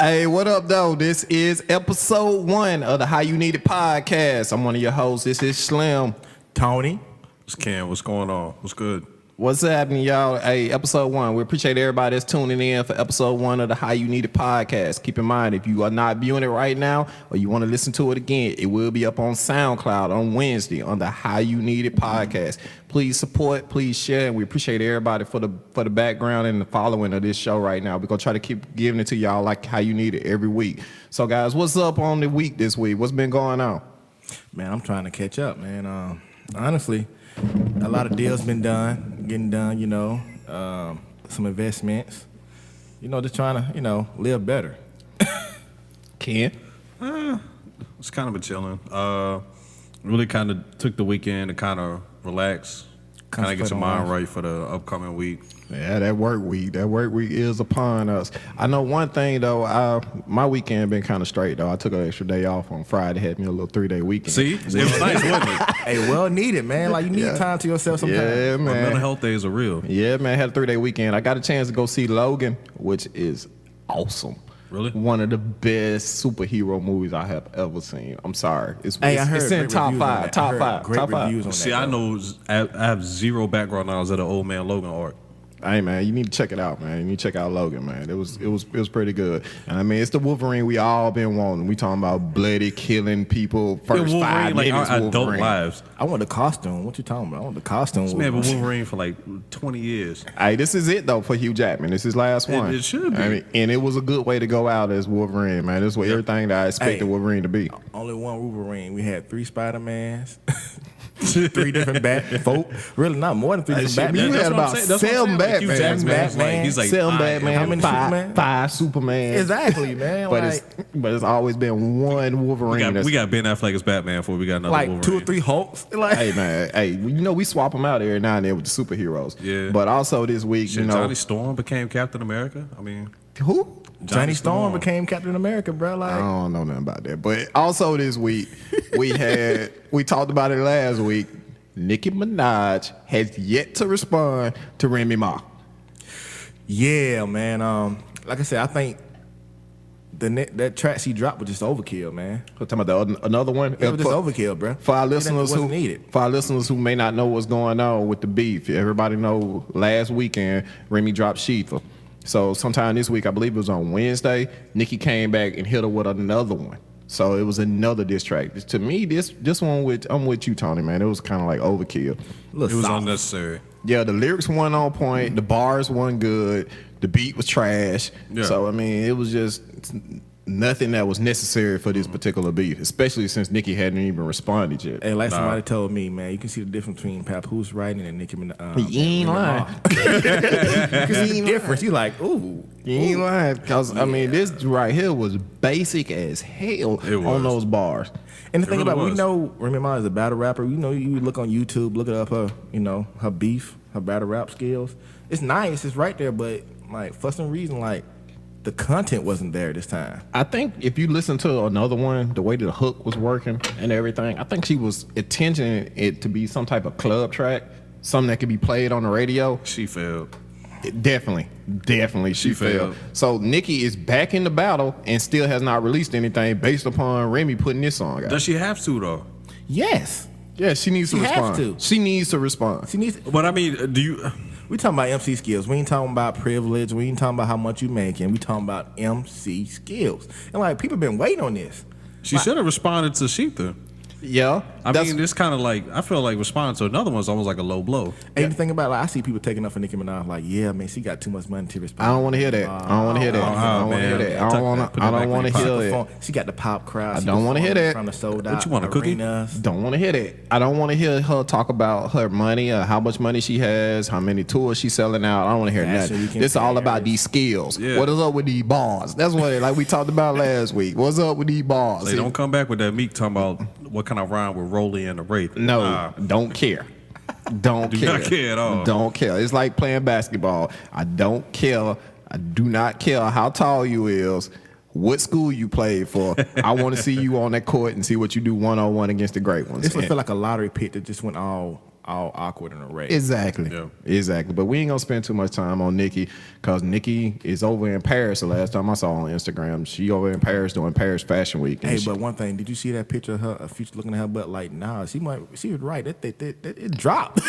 Hey, what up, though? This is episode 1 of the How You Need It podcast. I'm one of your hosts. This is Slim. Tony. It's Cam. What's going on? What's good? What's happening, y'all? Hey, episode 1. We appreciate everybody that's tuning in for episode 1 of the How You Need It podcast. Keep in mind, if you are not viewing it right now or you want to listen to it again, it will be up on SoundCloud on Wednesday on the How You Need It podcast. Please support, please share, and we appreciate everybody for the background and the following of this show right now. We're going to try to keep giving it to y'all like how you need it every week. So, guys, what's up on the week this week? What's been going on? Man, I'm trying to catch up, man. Honestly, a lot of deals been getting done, some investments. Just trying to, live better. Ken? It's kind of a chilling. Really kind of took the weekend to kind of relax, kind of get your mind right for the upcoming week. Yeah, that work week is upon us. I know one thing, though. My weekend been kind of straight, though. I took an extra day off on Friday, had me a little 3-day weekend. See? It was nice, wasn't it? Hey, well needed, man. Like, you need time to yourself sometimes. Yeah, man. Mental health days are real. Yeah, man. I had a 3-day weekend. I got a chance to go see Logan, which is awesome. Really? One of the best superhero movies I have ever seen. I'm sorry. It's I heard it's in top 5. Top 5. Great Top 5. reviews on that. See, I know I have zero background knowledge of the Old Man Logan arc. Hey, man, you need to check it out, man. You need to check out Logan, man. It was pretty good. And I mean, it's the Wolverine we all been wanting. We talking about bloody killing people first Wolverine, 5 like minutes. our Wolverine. adult lives. I want the costume. What you talking about? I want the costume. This man been Wolverine for like 20 years. Hey, this is it though for Hugh Jackman. This is his last one. It should be. I mean, and it was a good way to go out as Wolverine, man. This was everything that I expected Wolverine to be. Only one Wolverine. We had 3 Spider-Mans. 3 different Batman. Really, not more than 3 different Batman. You had about 7 Batman. He's like 7 Batman. how many Superman? 5 Superman. Exactly, man. But it's always been one Wolverine. we got Ben Affleck as Batman before we got another like Wolverine. 2 or 3 Hulks. Like, Hey, man. Hey, we swap them out every now and then with the superheroes. Yeah. But also this week, Johnny Storm became Captain America. I mean, who? Johnny Storm became Captain America, bro. Like, I don't know nothing about that. But also this week, we talked about it last week. Nicki Minaj has yet to respond to Remy Ma. yeah, man. Like I said, I think that track she dropped was just overkill, man. We're talking about another one. It was just overkill, bro. For our listeners needed. For our listeners who may not know what's going on with the beef, everybody know last weekend Remy dropped Sheetha. So sometime this week, I believe it was on Wednesday, Nicki came back and hit her with another one. So it was another diss track. To me, this one I'm with you, Tony, man. It was kind of like overkill. it was unnecessary. Yeah, the lyrics weren't on point. The bars weren't good. The beat was trash. Yeah. So, I mean, it was just nothing that was necessary for this particular beat, especially since Nicki hadn't even responded yet. Hey, like somebody told me, man, you can see the difference between Papoose writing and Nicki Minaj. You ain't lying. You can see the difference. You like, ooh. You ain't lying. Because, I mean, this right here was basic as hell on those bars. And the thing really about it, was. we know Remy Ma is a battle rapper. You look on YouTube, look up her, her beef, her battle rap skills. It's nice, it's right there, but like for some reason, like the content wasn't there this time. I think if you listen to another one, the way the hook was working and everything, I think she was intending it to be some type of club track, something that could be played on the radio. She failed. Definitely, she failed. So Nicki is back in the battle and still has not released anything based upon Remy putting this song out. Does she have to though? Yes, Yeah, she needs to She has respond. to. She needs to respond. she needs. But I mean, do you? We talking about MC skills. We ain't talking about privilege. We ain't talking about how much you making. We talking about MC skills. And like people been waiting on this. She should have responded to Sheetha. Yeah, I mean, it's kind of like I feel like responding to another one's almost like a low blow. And the thing about I see people taking up for Nicki Minaj, like, yeah, man, she got too much money to respond. I don't want to hear that. I don't want to hear that. I don't want to hear that. I don't want to hear that. She got the pop crowd. I don't wanna hear that. From the sold out What you want, a cookie? arenas. Don't want to hear that. I don't want to hear her talk about her money or how much money she has, how many tours she's selling out. I don't want to hear Fashion nothing. Week in This is all about Paris. these skills. Yeah. What is up with these bars? That's what, like we talked about last week. What's up with these bars? They don't come back with that Meek talking about what kind of rhyme with Rolly and the Wraith. No, Nah. don't care. Don't Do care. not care at all. Don't care. It's like playing basketball. I don't care. I do not care how tall you is, what school you played for. I want to see you on that court and see what you do one-on-one against the great ones. This would feel like a lottery pick that just went all all awkward and array. Exactly. Yeah. Exactly. But we ain't gonna spend too much time on Nikki because Nikki is over in Paris. The last time I saw on Instagram, she over in Paris doing Paris Fashion Week. And Hey, she- but one thing, did you see that picture of her, a Future looking at her butt? Like, nah, she was right. That it dropped.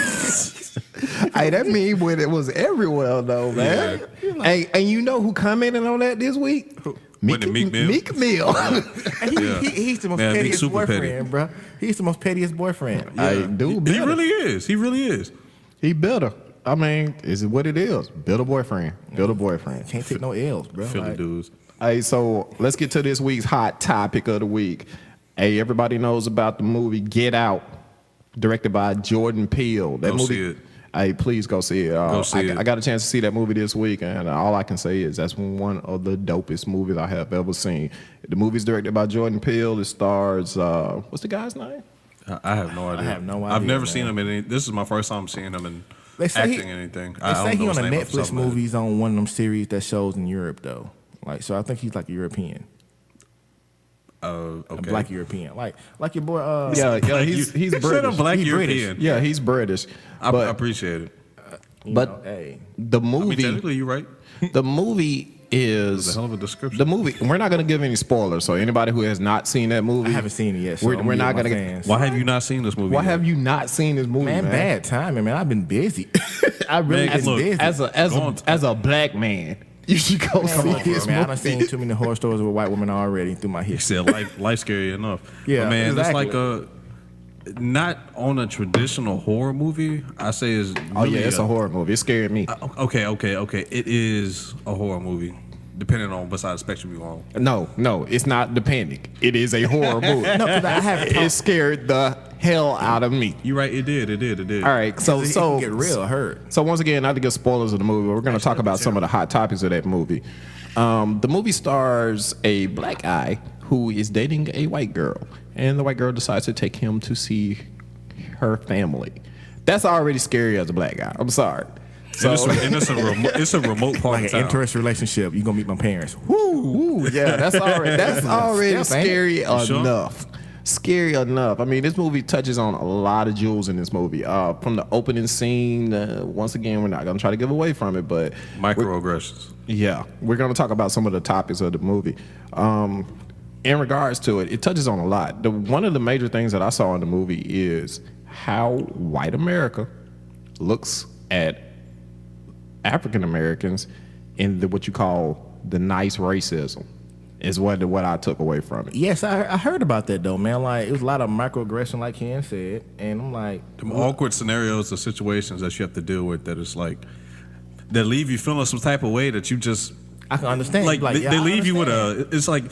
hey, that meme when it was everywhere though, man. Hey, and you know who commented on that this week? Wasn't it Meek Mill? Meek Mill. And he's the most Man, Meek pettiest super petty. boyfriend, bro. He's the most pettiest boyfriend. Hey, dude, He better. really is. He really is. He better. I mean, is it what it is? Build a boyfriend. Build a boyfriend. Can't take no L's, bro. Philly Like, dudes. Hey, so let's get to this week's hot topic of the week. Hey, everybody knows about the movie Get Out, directed by Jordan Peele. That Go movie. see it. Hey, please go see it. Go see it. I got a chance to see that movie this week, and all I can say is that's one of the dopest movies I have ever seen. The movie's directed by Jordan Peele. It stars what's the guy's name? I have no idea. have no I've idea, never man. seen him in any. This is my first time seeing him in They say acting he- anything. They say he on a the name off the top Netflix of my head. movies on one of them series that shows in Europe though. Like, so I think he's like a European, a Okay. black European, like your boy. Yeah, Black he's you- British. Said a black He's British. European. Yeah, he's British. I But appreciate it. but hey, the I mean, movie, technically, you're right. the movie It's a is hell of a description. the movie. We're not going to give any spoilers. So anybody who has not seen that movie, I haven't seen it yet. So We're not gonna gonna get. get- Why have you not seen this movie? why yet? have you not seen this movie, Man, man? bad timing, man. I've been busy. I really Man, been look, busy. As a black man, you should go Come see on, bro, this man. I done movie. seen too many horror stories with white women already through my He history. said life scary enough. Yeah, but man, exactly. it's like not on a traditional horror movie. I say is really Oh yeah, it's a horror movie. It scared me. Okay. It is a horror movie, depending on what side of the spectrum you're on. No, it's not depending. It is a horror movie. No, 'cause I have It scared the hell out of me. You're right. It did. All right, so It so can get real hurt. So once again, not to give spoilers of the movie, but we're going to talk about some of the hot topics of that movie. The movie stars a black guy who is dating a white girl, and the white girl decides to take him to see her family. That's already scary as a black guy. I'm sorry. So It's a remote part Like of an town. interest relationship. You gonna meet my parents. Ooh, yeah, that's already Step, ain't scary sure? enough. Scary enough. I mean, this movie touches on a lot of jewels in this movie. From the opening scene, once again, we're not gonna try to give away from it, but Microaggressions. yeah, we're gonna talk about some of the topics of the movie. In regards to it, it touches on a lot. One of the major things that I saw in the movie is how white America looks at African Americans in what you call the nice racism. Is what I took away from it. Yes, I heard about that though, man. Like it was a lot of microaggression, like Ken said, and I'm like, The awkward scenarios or situations that you have to deal with that is like that leave you feeling some type of way that you just I can understand. like yeah, they I leave you with understand. a. It's like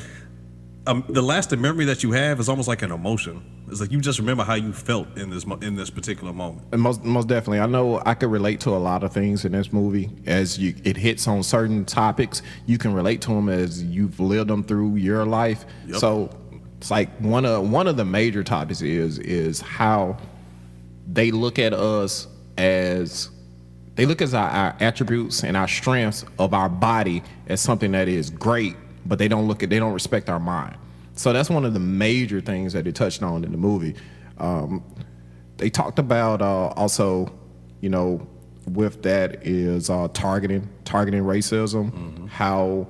the lasting memory that you have is almost like an emotion. It's like you just remember how you felt in this particular moment. And most definitely, I know I could relate to a lot of things in this movie. It hits on certain topics, you can relate to them as you've lived them through your life. Yep. So it's like one of the major topics is how they look at us as our attributes and our strengths of our body as something that is great, but they don't respect our mind. So that's one of the major things that they touched on in the movie. They talked about also, with that is targeting racism, how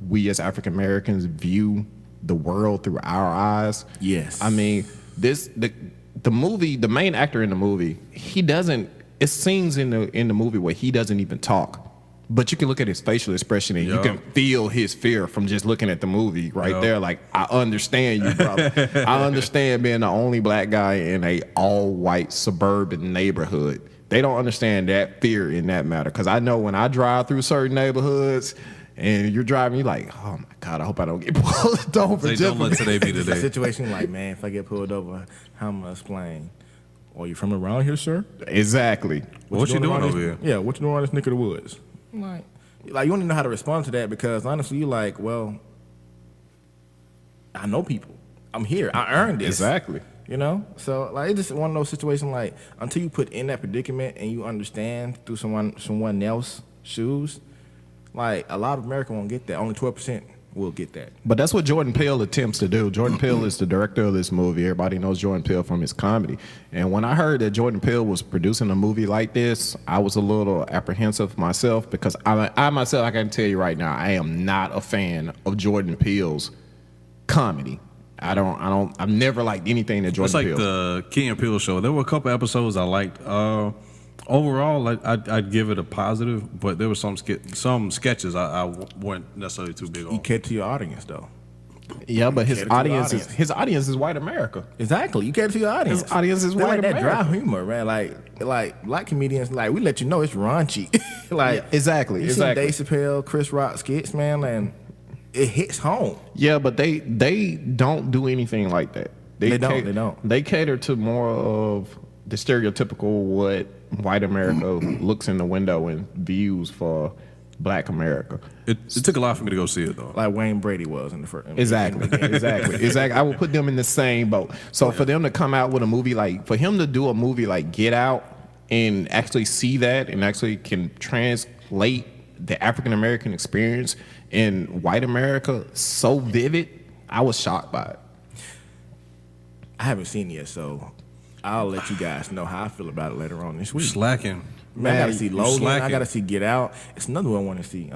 we as African Americans view the world through our eyes. Yes. I mean, the movie, the main actor in the movie, it's scenes in the movie where he doesn't even talk. But you can look at his facial expression and you Yup. can feel his fear from just looking at the movie right Yup. there. Like, I understand you, brother. I understand being the only black guy in a all-white suburban neighborhood. They don't understand that fear in that matter. Because I know when I drive through certain neighborhoods and you're driving, you're like, oh my God, I hope I don't get pulled over. They just don't let today be It's a today. situation like, man, if I get pulled over, how am I explain? Oh, you from around here, sir? Exactly. What you doing around over this- here? Yeah, what you doing around this neck of the woods? Like you don't even know how to respond to that because honestly, you like, well, I know people. I'm here. I earned this. Exactly. So like it's just one of those situations like until you put in that predicament and you understand through someone else's shoes, like a lot of America won't get that. Only 12% we'll get that. But that's what Jordan Peele attempts to do. Jordan Peele is the director of this movie. Everybody knows Jordan Peele from his comedy. And when I heard that Jordan Peele was producing a movie like this, I was a little apprehensive myself because I myself, I can tell you right now, I am not a fan of Jordan Peele's comedy. I've never liked anything that Jordan It's like Peele. the Key and Peele show. There were a couple episodes I liked. Overall, I'd give it a positive, but there were some sketches I weren't necessarily too big You on. cater to your audience, though. Yeah, but Cater to the his audience is white America. Exactly. You cater to your audience. His audience is They white like that dry America. humor, man. Like black comedians, like we let you know it's raunchy. like Yeah, exactly, You exactly. seen Dave Chappelle, Chris Rock skits, man, and it hits home. Yeah, but they don't do anything like that. They don't. They cater to more of the stereotypical what white America looks in the window and views for black America. It took a lot for me to go see it though. Like Wayne Brady was in the first. Exactly. I would put them in the same boat. So for them to come out with a movie for him to do a movie like Get Out and actually see that and actually can translate the African American experience in white America so vivid, I was shocked by it. I haven't seen it yet, so I'll let you guys know how I feel about it later on this week. Slacking. Man, I gotta see you Logan. I slacking. gotta see Get Out. It's another one I want to see.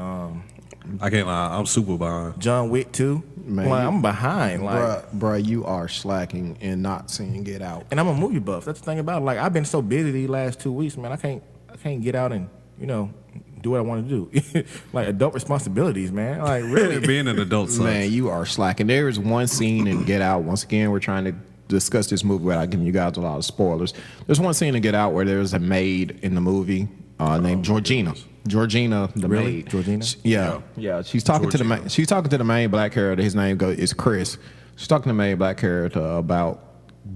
I can't lie. I'm super behind. John Wick 2. Man, Like, I'm behind. Like, bruh, you are slacking and not seeing Get Out. and I'm a movie buff. That's the thing about it. Like, I've been so busy these last 2 weeks, man. I can't get out and do what I want to do. Like adult responsibilities, man. Like really. Being an adult sucks. Man, you are slacking. There is one scene in Get Out. Once again, we're trying to discuss this movie without giving you guys a lot of spoilers. There's one scene in Get Out where there's a maid in the movie named Georgina. Georgina, the Really? maid. Georgina? Yeah. She's talking to the main black character. His name is Chris. She's talking to the main black character about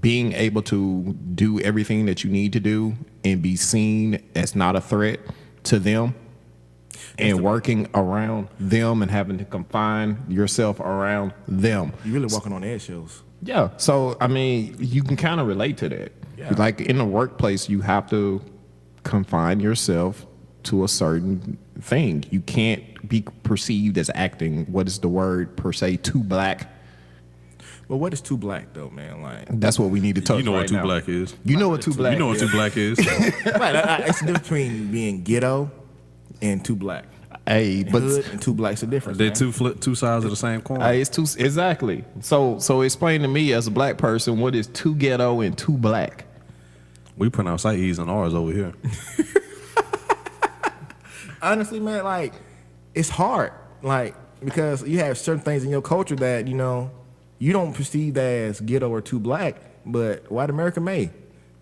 being able to do everything that you need to do and be seen as not a threat to them. And working around them and having to confine yourself around them. You really walking on eggshells. Yeah. So, I mean, you can kind of relate to that. Yeah. Like in the workplace, you have to confine yourself to a certain thing. You can't be perceived as acting, what is the word per se, too black. But what is too black though, man? Like, That's what we need to touch You know right what too now. black is. You know what too black You know what is. too black is. right, it's the difference between being ghetto and too black. Hey, but Hood and too black's the difference. They're man. two sides of the same coin. it's too exactly. So explain to me as a black person what is too ghetto and too black. We pronounce our E's and R's over here. Honestly, man, like it's hard, like because you have certain things in your culture that you don't perceive as ghetto or too black, but white America may.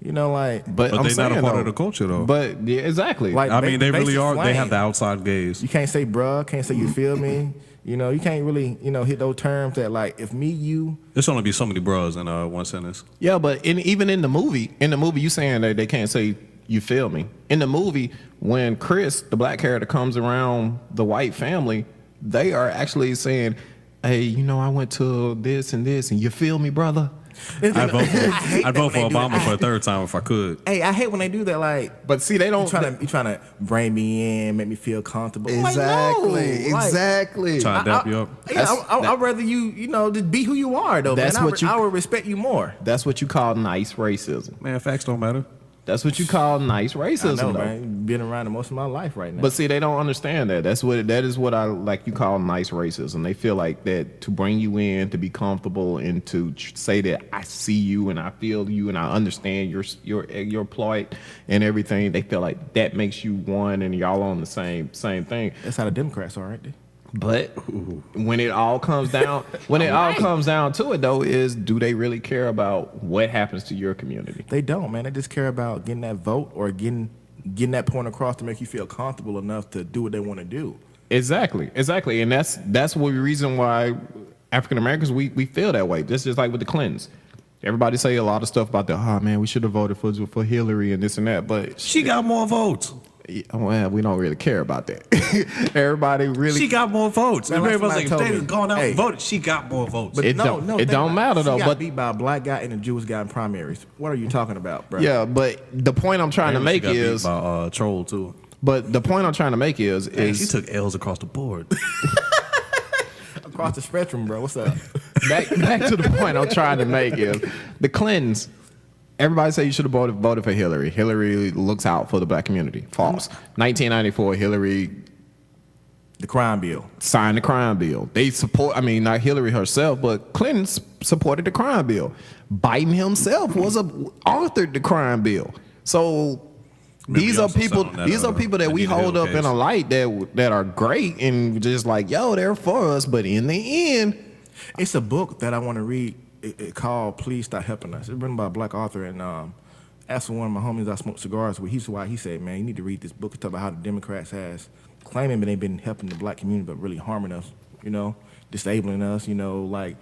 Like, But I'm they're not a saying, part though, of the culture though. But yeah, exactly. Like, I mean, they really basic are. They have slang. the outside gaze. You can't say bruh, can't say you feel me. You can't really, hit those terms that like if me, you. There's only be so many bros in one sentence. Yeah, but even in the movie, you saying that they can't say you feel me. In the movie, when Chris, the black character, comes around the white family, they are actually saying, "Hey, I went to this and this, and you feel me, brother." I'd vote for when they do Obama that. for a third time if I could. Hey, I hate when they do that. Like, But see, they don't. you trying to bring me in, make me feel comfortable. Exactly, Like, no. Like, exactly. Trying to dap you up. Yeah, I'd rather you, just be who you are, though. That's man. what I would respect you more. That's what you call nice racism. Man, facts don't matter. That's what you call nice I racism, know, though. man. Been around it most of my life right now. But see, they don't understand that. That is what I like. You call nice racism. They feel like that to bring you in, to be comfortable, and to say that I see you and I feel you and I understand your plight and everything. They feel like that makes you one, and y'all on the same thing. that's how the Democrats are, right there. But when it all comes down, to it though, is do they really care about what happens to your community? They don't, man. They just care about getting that vote or getting that point across to make you feel comfortable enough to do what they want to do. Exactly, and that's the reason why African Americans we feel that way. This is like with the Clintons. Everybody say a lot of stuff about we should have voted for Hillary and this and that, but She got more votes. well, we don't really care about that. Everybody really. She got more votes. Man, like Everybody's somebody like, if told they me, had gone out hey. and voted, she got more votes. But It no, don't- it think don't about matter, She though, got but- beat by a black guy and a Jewish guy in primaries. What are you talking about, bro? yeah, but the point I'm trying to Maybe she make got beat is, by troll too. but the point I'm trying to make is, She took L's across the board. across the spectrum, bro. What's up? back to the point I'm trying to make is the Clintons. Everybody say you should have voted for Hillary. Hillary looks out for the black community. False. 1994, Hillary The crime bill. signed the crime bill. They support, I mean, not Hillary herself, but Clinton supported the crime bill. Biden himself authored the crime bill. So Maybe these he are also people. sat on that, These are people that we Anita hold Hill up in case. a light that are great and just like, yo, they're for us. But in the end, It's a book that I want to read. It called "Please Stop Helping Us." It's written by a black author, and that's one of my homies I smoke cigars with. He's why he said, "Man, you need to read this book." It's talk about how the Democrats has claiming they've been helping the black community, but really harming us. You know, disabling us. You know, like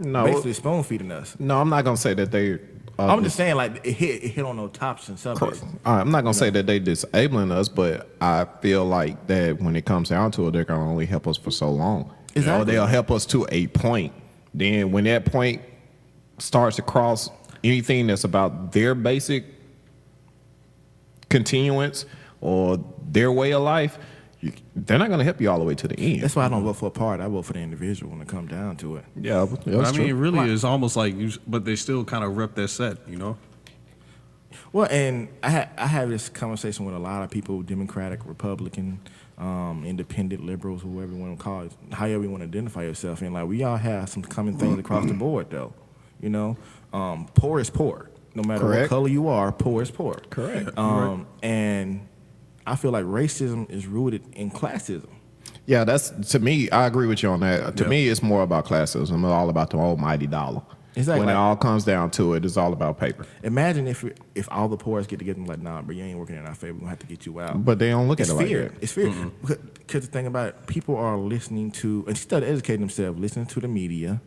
no, basically spoon feeding us. no, I'm not gonna say that they. I'm just saying, like it hit on those tops and subjects. I'm not gonna say that they disabling us, but I feel like that when it comes down to it, they're gonna only help us for so long. You know, Exactly. they'll help us to a point. Then when that point starts to cross anything that's about their basic continuance or their way of life, they're not gonna help you all the way to the end. That's why I don't vote for a party. I vote for the individual when it comes down to it. Yeah, But that's I mean, true. really, it's almost like but they still kind of rep their set, you know. Well, and I have this conversation with a lot of people, Democratic, Republican, independent, liberals, whoever you want to call it, however you want to identify yourself. And like we all have some common things across the board, though. You know, poor is poor. No matter what Correct. color you are, poor is poor. Correct. And I feel like racism is rooted in classism. Yeah, that's to me. I agree with you on that. To Yeah. me, it's more about classism. It's all about the almighty dollar. Exactly. When it all comes down to it, it's all about paper. Imagine if all the poors get together and like, nah, bro, you ain't working in our favor. We're gonna have to get you out. But they don't look It's at it like fear. that. It's fear. Because the thing about it, people are listening to, instead of educating themselves, listening to the media.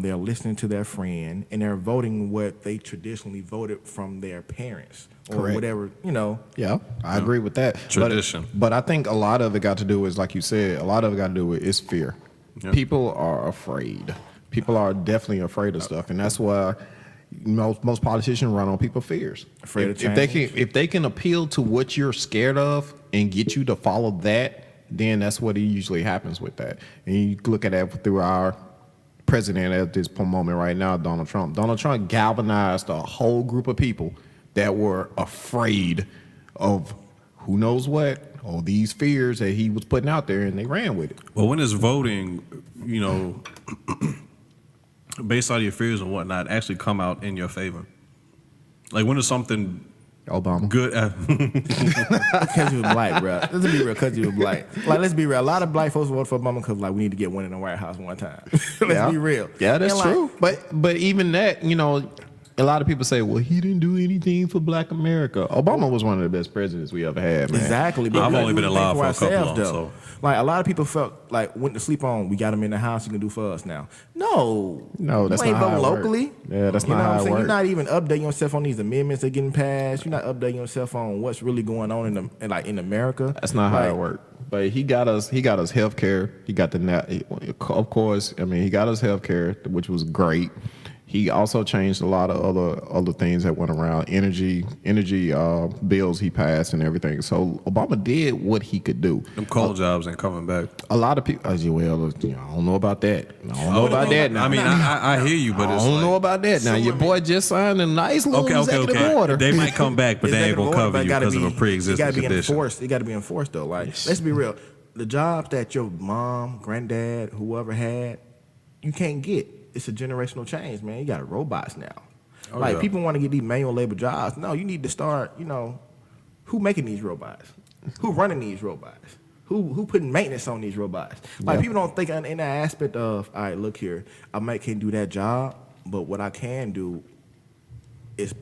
They're listening to their friend, and they're voting what they traditionally voted from their parents or Correct. whatever. You know, Yeah, I agree with that. Tradition. But I think a lot of it got to do is, like you said, a lot of it got to do with is fear. Yeah. People are afraid. People are definitely afraid of stuff, and that's why most politicians run on people's fears. Afraid of if they change. can if they can appeal to what you're scared of and get you to follow that, then that's what usually happens with that. And you look at that through our president at this moment right now, Donald Trump. Donald Trump galvanized a whole group of people that were afraid of who knows what, or these fears that he was putting out there, and they ran with it. Well, when it's voting, you know, based on your fears and whatnot, actually come out in your favor. Like when it's something Obama. good, because you was black, bro. Let's be real, because you was black. Like, let's be real. A lot of black folks vote for Obama because like we need to get one in the White House one time. Let's be real. Yeah, that's And, like, true. But even that, you know, a lot of people say, well, he didn't do anything for black America. Obama was one of the best presidents we ever had, man. Exactly. I've we only been do alive things for a couple ourselves, of them, though. Like a lot of people felt like went to sleep on. We got him in the house. He can do for us now. No, No, that's you ain't not how voting it work. locally. Yeah, that's you not know how what I'm it saying. work. You're not even updating yourself on these amendments that are getting passed. You're not updating yourself on what's really going on in America. That's not how Like, it worked. But he got us health care. He got of course, I mean, he got us health care, which was great. He also changed a lot of other things that went around, energy bills he passed and everything. So Obama did what he could do. them coal jobs ain't coming back. A lot of people, I don't know about that. I don't know about that now. I mean, I hear you, but I it's don't like, know about that now. Your boy just signed a nice little executive order. They might come back, but they ain't gonna cover you because of a pre-existing It condition. got to be enforced though. Like, let's be real. The jobs that your mom, granddad, whoever had, you can't get. It's a generational change, man. You got robots now. Oh, like yeah. people want to get these manual labor jobs. No, you need to start. You know, who making these robots? Who running these robots? Who putting maintenance on these robots? Like Yeah. people don't think in that aspect of, all right, look here, can't do that job, but what I can do is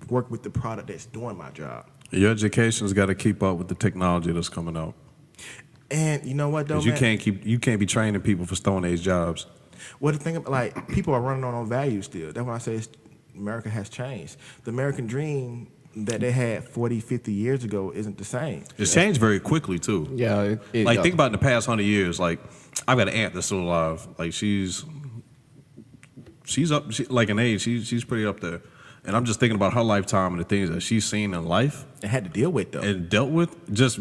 work with the product that's doing my job. Your education's got to keep up with the technology that's coming out. And you know what though, 'Cause man? you can't be training people for Stone Age jobs. Well, the thing about, like, people are running on values still. That's why I say America has changed. The American dream that they had 40, 50 years ago isn't the same. It's changed very quickly too. Yeah, Like think about in the past 100 years. Like I've got an aunt that's still alive. Like she's up, like in age. She's pretty up there. And I'm just thinking about her lifetime and the things that she's seen in life They had to deal with, though. and dealt with. Just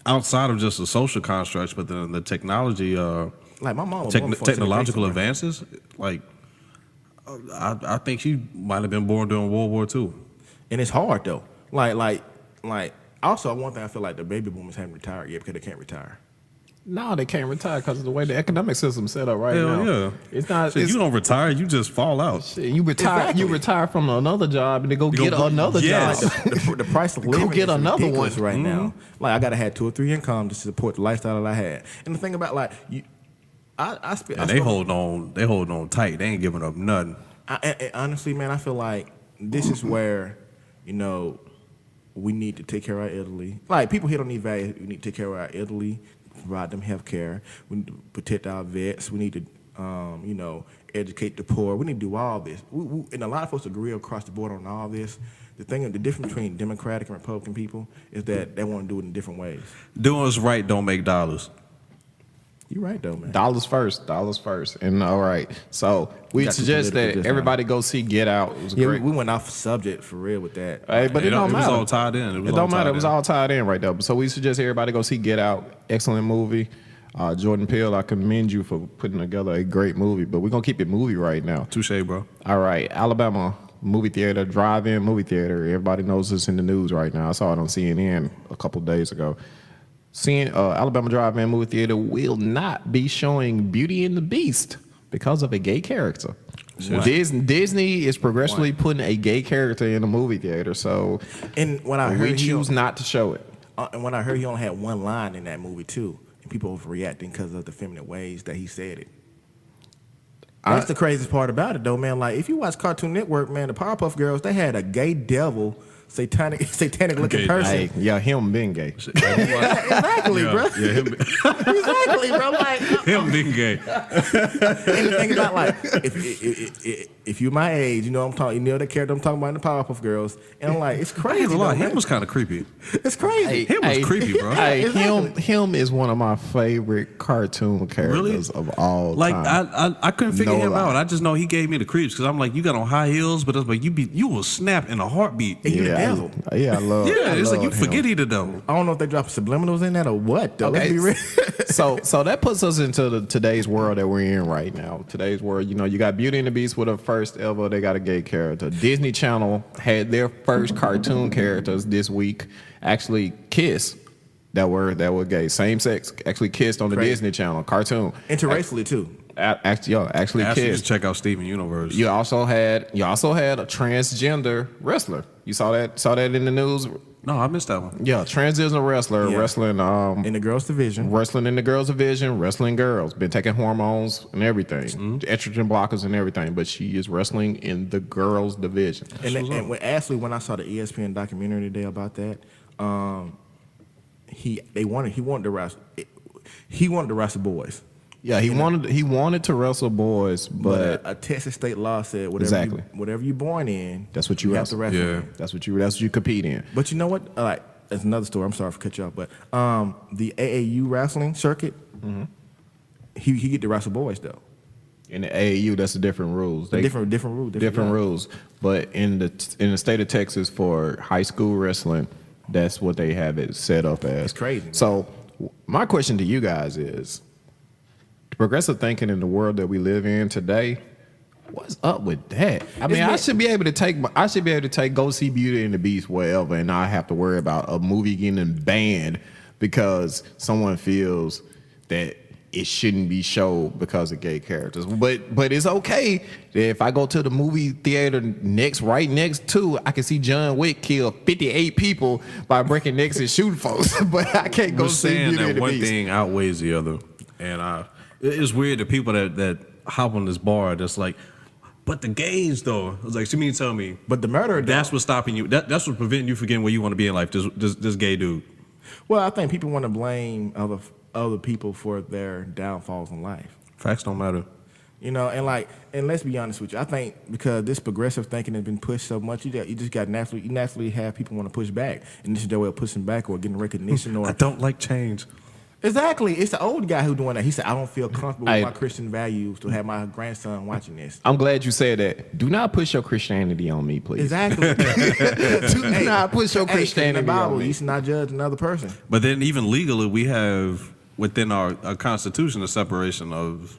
outside of just the social constructs, but the technology, Like my mom was born before technological Instagram. advances, like I think she might have been born during World War II. And it's hard though. Like. Also, one thing I feel like the baby boomers haven't retired yet because they can't retire. No, they can't retire because of the way the economic system's set up right Hell now. yeah, It's not. Shit, It's, you don't retire, you just fall out. shit, you retire. Exactly. You retire from another job and then go get go- another yes. job. The price of living get is another ridiculous one. right now. Like I gotta have 2 or 3 income to support the lifestyle that I had. And the thing about like you, I And they hold on tight. They ain't giving up nothing. and honestly, man, I feel like this is where, we need to take care of our elderly. Like people here don't need value. We need to take care of our elderly, provide them health care. We need to protect our vets. We need to, educate the poor. We need to do all this. And a lot of folks agree across the board on all this. The difference between Democratic and Republican people is that they want to do it in different ways. Doing what's right don't make dollars. You're right, though, man. Dollars first. And all right. So we Got too suggest political that just everybody go see Get Out. It was Yeah, great. we went off subject for real with that. Hey, but it don't It matter. was all tied in. It don't matter. It was all tied in right there. So we suggest everybody go see Get Out. Excellent movie. Jordan Peele, I commend you for putting together a great movie. But we're gonna keep it movie right now. Touche, bro. All right, Alabama movie theater, drive-in movie theater. Everybody knows this in the news right now. I saw it on CNN a couple days ago. Alabama drive-in movie theater will not be showing Beauty and the Beast because of a gay character. Disney is progressively putting a gay character in a movie theater, so And when I we heard choose not to show it. and when I heard he only had one line in that movie too, and people were reacting because of the feminine ways that he said it. That's the craziest part about it, though, man. Like if you watch Cartoon Network, man, the Powerpuff Girls, they had a gay devil, satanic looking Gay person. Hey, yeah, him being gay. Exactly, bro. Yeah, him, Exactly, bro. Like, him being gay. and the thing about like, if you're my age, I'm talking, the character I'm talking about in the Powerpuff Girls, and I'm like, it's I crazy. ain't gonna lie, though, man. him was kind of creepy. It's crazy. Him was creepy, bro. Hey, Exactly. him is one of my favorite cartoon characters of all Like time. I couldn't figure No him lie. out. I just know he gave me the creeps because I'm like, you got on high heels, but it's like you will snap in a heartbeat. And you the yeah, devil. I love. Yeah, I it's like you love him. forget he the devil. I don't know if they drop subliminals in that or what, though. Let's Okay, be real. so that puts us into today's world that we're in right now. Today's world, you got Beauty and the Beast with a first ever. They got a gay character. Disney Channel had their first cartoon characters this week actually kiss. That were gay, same sex, actually kissed on the Crazy. Disney Channel cartoon. Interracially, too. Actually Actually, kissed. just check out Steven Universe. You also had a transgender wrestler. You saw that in the news. No, I missed that one. Yeah, transgender wrestler Yeah. wrestling In the girls' division. wrestling in the girls division, wrestling girls, been taking hormones and everything, estrogen blockers and everything, but she is wrestling in the girls division. And when Ashley, when I saw the ESPN documentary today about that, he wanted to wrestle boys. Yeah, he wanted to wrestle boys, But but a Texas state law said Exactly. whatever you're born in, that's what you have wrestle. to wrestle. Yeah. in. That's what you compete in. But you know what? Like, that's another story. I'm sorry for cut you off, but the AAU wrestling circuit, he get to wrestle boys though. In the AAU, that's the different rules. They Different rules. different rules. But in the state of Texas for high school wrestling, that's what they have it set up as. It's crazy. So my question to you guys is, the progressive thinking in the world that we live in today, what's up with that? I mean, I should be able to take go see Beauty and the Beast wherever and not have to worry about a movie getting banned because someone feels that it shouldn't be showed because of gay characters. But it's okay that if I go to the movie theater right next to, I can see John Wick kill 58 people by breaking necks and shooting folks. But I can't go We're see saying Beauty that and the one Beast. thing outweighs the other, and it's weird that people that hop on this bar that's like, but the gays though. It's like, so you mean to tell me? But the murder, That's what's stopping you. That's what's preventing you from getting where you want to be in life. This gay dude. well, I think people want to blame other people for their downfalls in life. Facts don't matter. And let's be honest with you. I think because this progressive thinking has been pushed so much, you just got naturally have people want to push back, and this is their way of pushing back or getting recognition or I don't like change. Exactly. It's the old guy who doing that. He said, I don't feel comfortable Hey. with my Christian values to have my grandson watching this. I'm glad you said that. Do not push your Christianity on me, please. Exactly. Do not push your Hey, in Christianity the Bible, on me. you should not judge another person. But then even legally, we have within our constitution a separation of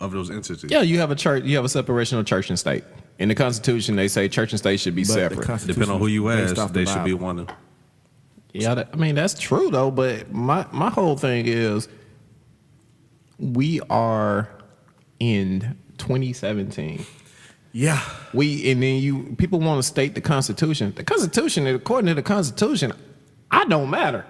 those entities. Yeah, you have a church. You have a separation of church and state. In the Constitution, they say church and state should be But the separate. Constitution Depending on who you is based ask, off the they should be Bible. one. Yeah, I mean that's true though. But my whole thing is, we are in 2017. Yeah. And then people want to state the Constitution. The Constitution, according to the Constitution, I don't matter.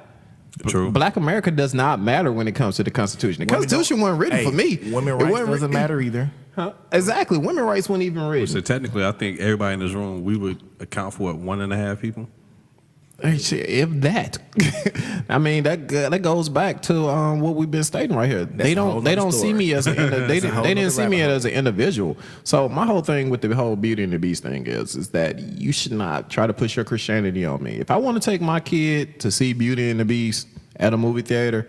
True. Black America does not matter when it comes to the Constitution. The Women Constitution wasn't written Hey, for me. Women It rights wasn't doesn't written- matter either. Huh? Exactly. Women rights weren't even written. So technically, I think everybody in this room, we would account for 1.5 people. Hey, shit, if that, I mean that goes back to what we've been stating right here. They a whole don't nother see story. me as they That's a whole didn't nother see me rabbit hole. as an individual. So my whole thing with the whole Beauty and the Beast thing is that you should not try to push your Christianity on me. If I want to take my kid to see Beauty and the Beast at a movie theater,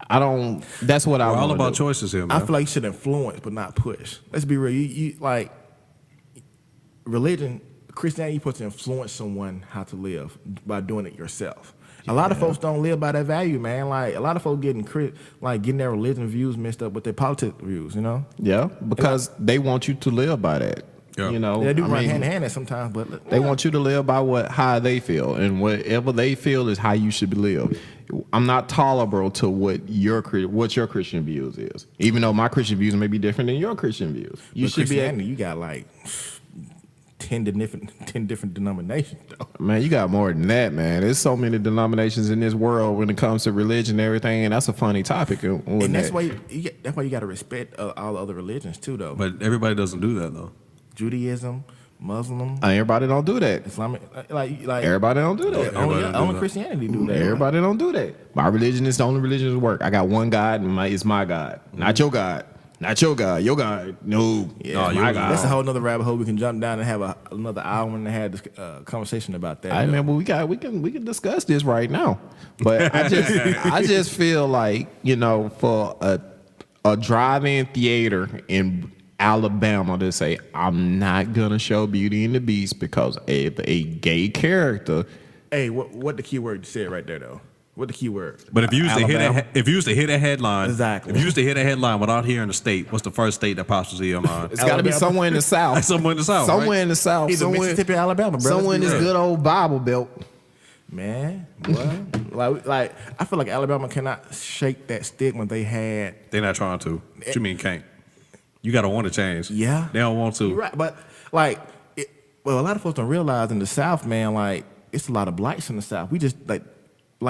I don't. That's what I We're want. all about choices here, man. I feel like you should influence but not push. Let's be real. You like religion, Christianity, you're supposed to influence someone how to live by doing it yourself. A lot of folks don't live by that value, man. Like a lot of folks getting their religion views mixed up with their politics views, you know? Yeah, because they want you to live by that. Yeah. You know, They do I run mean, hand in hand at sometimes, but They want you to live by how they feel, and whatever they feel is how you should live. I'm not tolerable to what your Christian views is, even though my Christian views may be different than your Christian views. You But should be, Christianity, you got like 10 different denominations, though. man. You got more than that, man. There's so many denominations in this world when it comes to religion and everything, and that's a funny topic. And that's why that's why you got to respect all the other religions too, though. But everybody doesn't do that, though. Judaism, Muslim, Everybody don't do that. Islamic, like Everybody don't do that. Everybody don't do only that. Christianity do that. Everybody don't do that. My religion is the only religion that work. I got one God, and it's my God, not your God. Not your God. Your God. No. Yeah, It's my God. that's a whole nother rabbit hole. We can jump down and have another hour and a half conversation about that. I remember we can discuss this right now, but I just feel like, you know, for a drive-in theater in Alabama to say I'm not gonna show Beauty and the Beast because if a gay character. Hey, what the key word you said right there though? What the key word? But if you used Alabama. to hit a headline, Exactly. If you used to hit a headline without hearing the state, what's the first state that pops into your mind? It's got to be Alabama. somewhere in the South. Like somewhere in the South, Somewhere right? in the South. Either Somewhere, Mississippi or Alabama, bro. somewhere in Let's this be good real. old Bible Belt. Man, what? like I feel like Alabama cannot shake that stigma they had. They're not trying to. What you mean can't? You got to want to change. Yeah. They don't want to. You're right, but like, a lot of folks don't realize in the South, man, like it's a lot of blacks in the South. We just like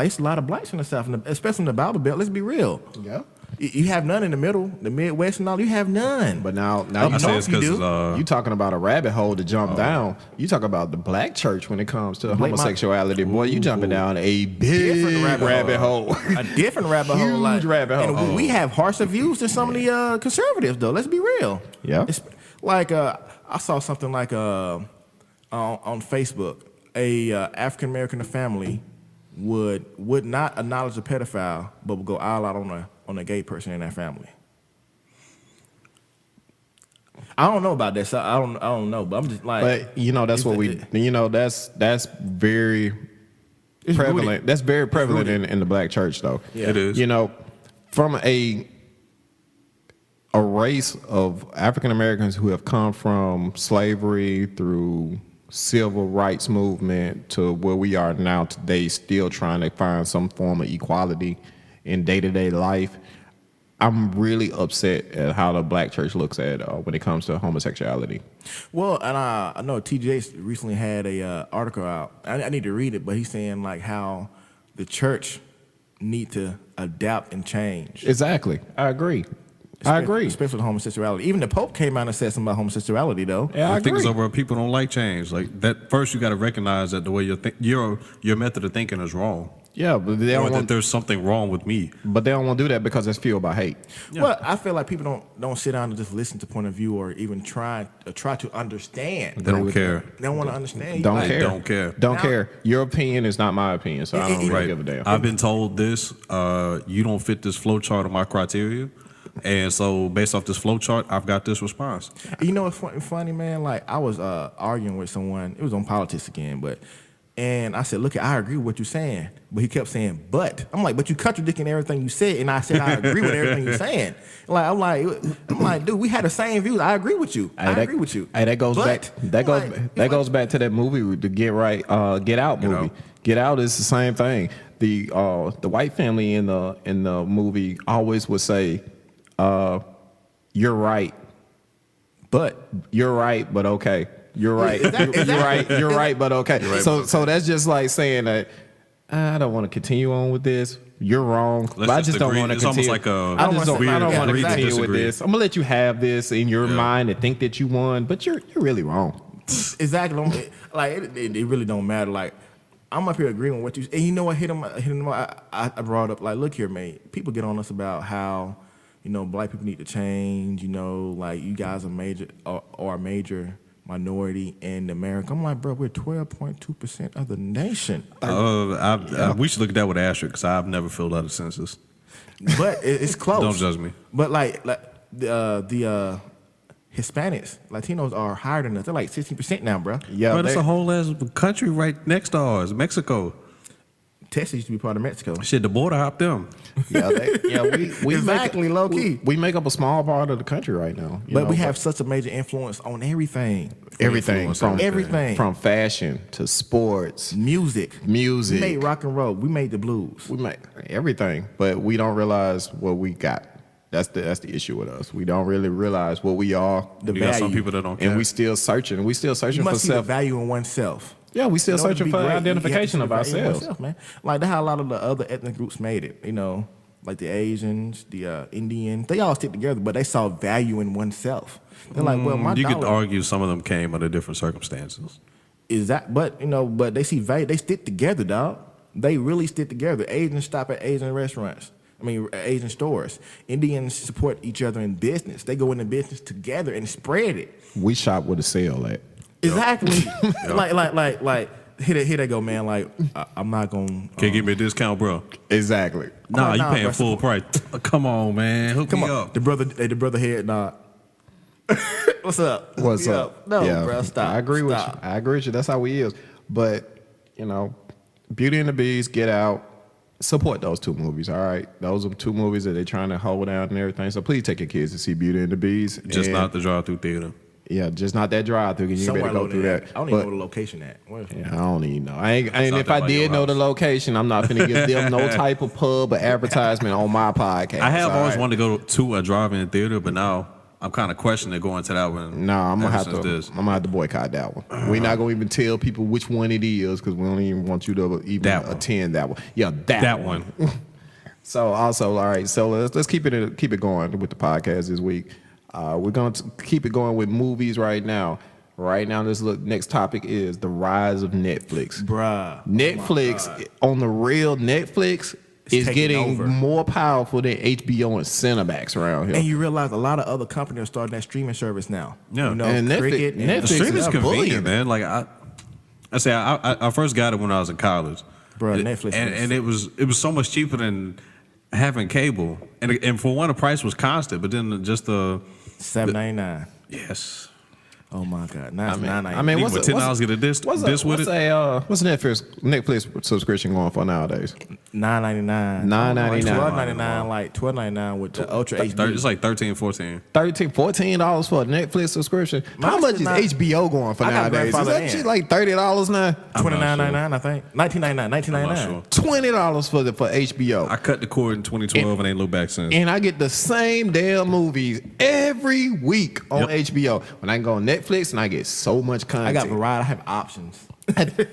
it's a lot of blacks in the South, especially in the Bible Belt. Let's be real. Yeah. You have none in the middle, the Midwest, and all. You have none. But now I you I say know it's you because do. you talking about a rabbit hole to jump down. You talk about the black church when it comes to Blake homosexuality. Boy, you jumping down a Different big rabbit hole. a different rabbit hole. Huge Like, rabbit hole. And we have harsher views than some of the conservatives, though. Let's be real. Yeah. It's like I saw something like on Facebook, a African American family would not acknowledge a pedophile, but would go all out on a gay person in that family. I don't know about that. So I don't know, but I'm just like. But you know that's what that's very It's prevalent. rooted. That's very prevalent rooted. in the black church, though. Yeah. It is. You know, from a race of African Americans who have come from slavery through civil rights movement to where we are now today, still trying to find some form of equality in day-to-day life. I'm really upset at how the black church looks at when it comes to homosexuality. Well, and I know TJ recently had a article out. I need to read it, but he's saying like how the church need to adapt and change. Exactly. I agree. Especially with homosexuality. Even the Pope came out and said something about homosexuality, though. Yeah, I The thing is agree. over, people don't like change. Like that. First, you got to recognize that the way your method of thinking is wrong. Yeah, but they or don't that want. there's something wrong with me. But they don't want to do that because it's fueled by hate. Well, I feel like people don't sit down and just listen to point of view or even try to understand. They don't care. They don't want to understand. Don't Like, care. don't care. Don't Now- care. Your opinion is not my opinion, so I don't really Right. give a damn. I've been told this. You don't fit this flow chart of my criteria, and so based off this flow chart, I've got this response. You know what's funny, man? Like I was arguing with someone. It was on politics again, and I said, "Look, I agree with what you're saying," but he kept saying, "But." I'm like, "But you contradicting everything you said," and I said, "I agree with everything you're saying." I'm like, dude, we had the same views. I agree with you. I agree with you. Hey, that goes But, back. That goes back to that movie, the Get Out movie. Out. Get Out is the same thing. The white family in the movie always would say, "You're right, But you're right, but okay. You're right. Exactly. You're right. You're right, but okay." right, So that's just like saying that I don't want to continue on with this. You're wrong. But I just just don't agree. want to It's continue. almost like a I just don't weird want to agree to continue with disagree. this. I'm gonna let you have this in your Yeah. mind and think that you won, but you're really wrong. exactly, it really don't matter. Like I'm up here agreeing with what you. And you know what hit him? I brought up like, look here, mate. People get on us about how black people need to change. Like you guys are a major minority in America. I'm like, bro, we're 12.2% of the nation. We should look at that with an asterisk because I've never filled out a census. But it's close. Don't judge me. But like the Hispanics, Latinos are higher than us. They're like 16% now, bro. Yeah, But it's a whole ass country right next to ours, Mexico. Texas used to be part of Mexico. Shit, the border hopped them. we Exactly, make, low key. We make up a small part of the country right now. But we have such a major influence on everything. everything influence from everything. from fashion to sports, Music. music. We made rock and roll. We made the blues. We make everything, but we don't realize what we got. That's the issue with us. We don't really realize what we are, The You got some value. people that don't care. and we still searching. We still You searching for must see the self. value in oneself. Yeah, we still In order to searching be for great, you have to identification see of the value in ourselves. oneself, man. Like that's how a lot of the other ethnic groups made it. Like the Asians, the Indians. They all stick together, but they saw value in oneself. They're like, well, my You could dollar argue some of them came under different circumstances. is that, but but they see value. They stick together, dog. They really stick together. Asians stop at Asian restaurants. Asian stores. Indians support each other in business. They go into business together and spread it. We shop with a sale at. Exactly. Like here they go, man. Like I'm not gonna. Can't give me a discount, bro. Exactly. Nah, you nah, paying bro. full price. Come on, man. Hook Come me on, up. the brother head nod. What's up? What's Hook me up? No, Yeah, bro, stop. I agree with you. Stop. I agree with you. That's how we is. But Beauty and the Beast, Get Out, support those two movies. All right, those are two movies that they're trying to hold down and everything. So please take your kids to see Beauty and the Beast. Just And, not the drive-through theater. Yeah, just not that drive-through. You Somewhere better go loaded through at. that. I don't even But- know the location at. Where- Yeah, I don't even know. And not if that I by did your know the house. location, I'm not finna give them no type of pub or advertisement on my podcast. I have all always right? wanted to go to a drive-in theater, but now I'm kind of questioning going to that one. No, I'm gonna ever since I'm gonna have to boycott that one. We're not gonna even tell people which one it is because we don't even want you to even That one. attend that one. Yeah, That one. So also, all right. So let's keep it going with the podcast this week. We're going to keep it going with movies right now. Right now, next topic is the rise of Netflix. Bruh. Netflix on the real Netflix is taking getting over. more powerful than HBO and Cinemax around here. And you realize a lot of other companies are starting that streaming service now. Yeah. And Netflix- Cricket. Netflix The stream is is convenient, bullying. man. Like I first got it when I was in college. Bruh, It- Netflix and it was so much cheaper than having cable. And for one, the price was constant, but then just the $7.99. yes. Oh my God. Now it's $9.99. I mean, You what's with $10 get a disc with it? what's Netflix subscription going for nowadays? $9.99. $9.99. $12.99. Like $12.99 with the Ultra HD. It's like 13, 14. $14 for a Netflix subscription. How Mine much is is not- HBO going for I got nowadays? Is grandfather that in. shit like $30 now? I'm not $29.99, I think. $19.99. I'm not $19.99. sure. $20 for HBO. I cut the cord in 2012 and ain't looked back since. And I get the same damn movies every week on HBO. When I go on Netflix and I get so much content. I got variety. I have options.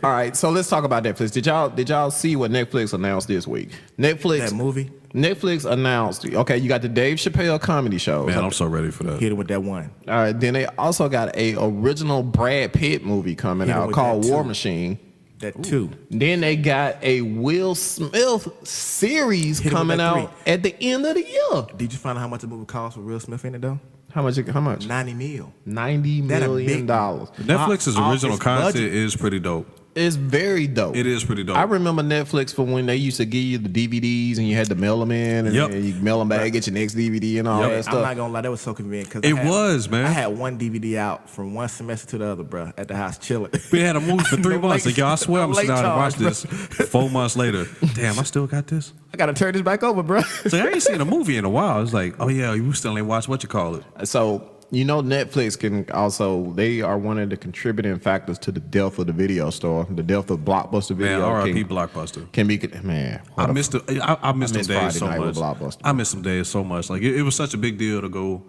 All right, so let's talk about Netflix. Did y'all see what Netflix announced this week? That movie. Netflix announced, okay, you got the Dave Chappelle comedy show. Man, I'm so ready for that. Hit it with that one. All right, then they also got a original Brad Pitt movie coming Hit 'em out with called that, War too. Machine. That too. Then they got a Will Smith series Hit him with coming that out at the end of the year. Did you find out how much the movie cost with Will Smith in it though? How much? How much? 90 mil. $90 That a million. big- Netflix's Off original its content budget. is pretty dope. It's very dope. It is pretty dope. I remember Netflix for when they used to give you the DVDs and you had to mail them in and Yep. then you mail them back, get your next DVD and all Yep. that I'm stuff. not gonna lie, that was so convenient. Cause It was, man. I had one DVD out from one semester to the other, bro, at the house chilling. We had a movie for 3 No months. late- Like, yo, I swear I'm no sitting down late and watch charge, this 4 months later. Damn, I still got this. I gotta turn this back over, bro. It's like, I ain't seen a movie in a while. It's like, oh yeah, you still ain't watched what you call it. So, you know, Netflix can also, they are one of the contributing factors to the death of the video store. The death of Blockbuster Man, Video R.I.P. can, Blockbuster. can be, man. I missed them I miss days Friday so night with much. Blockbuster. I miss them days so much. Like it was such a big deal to go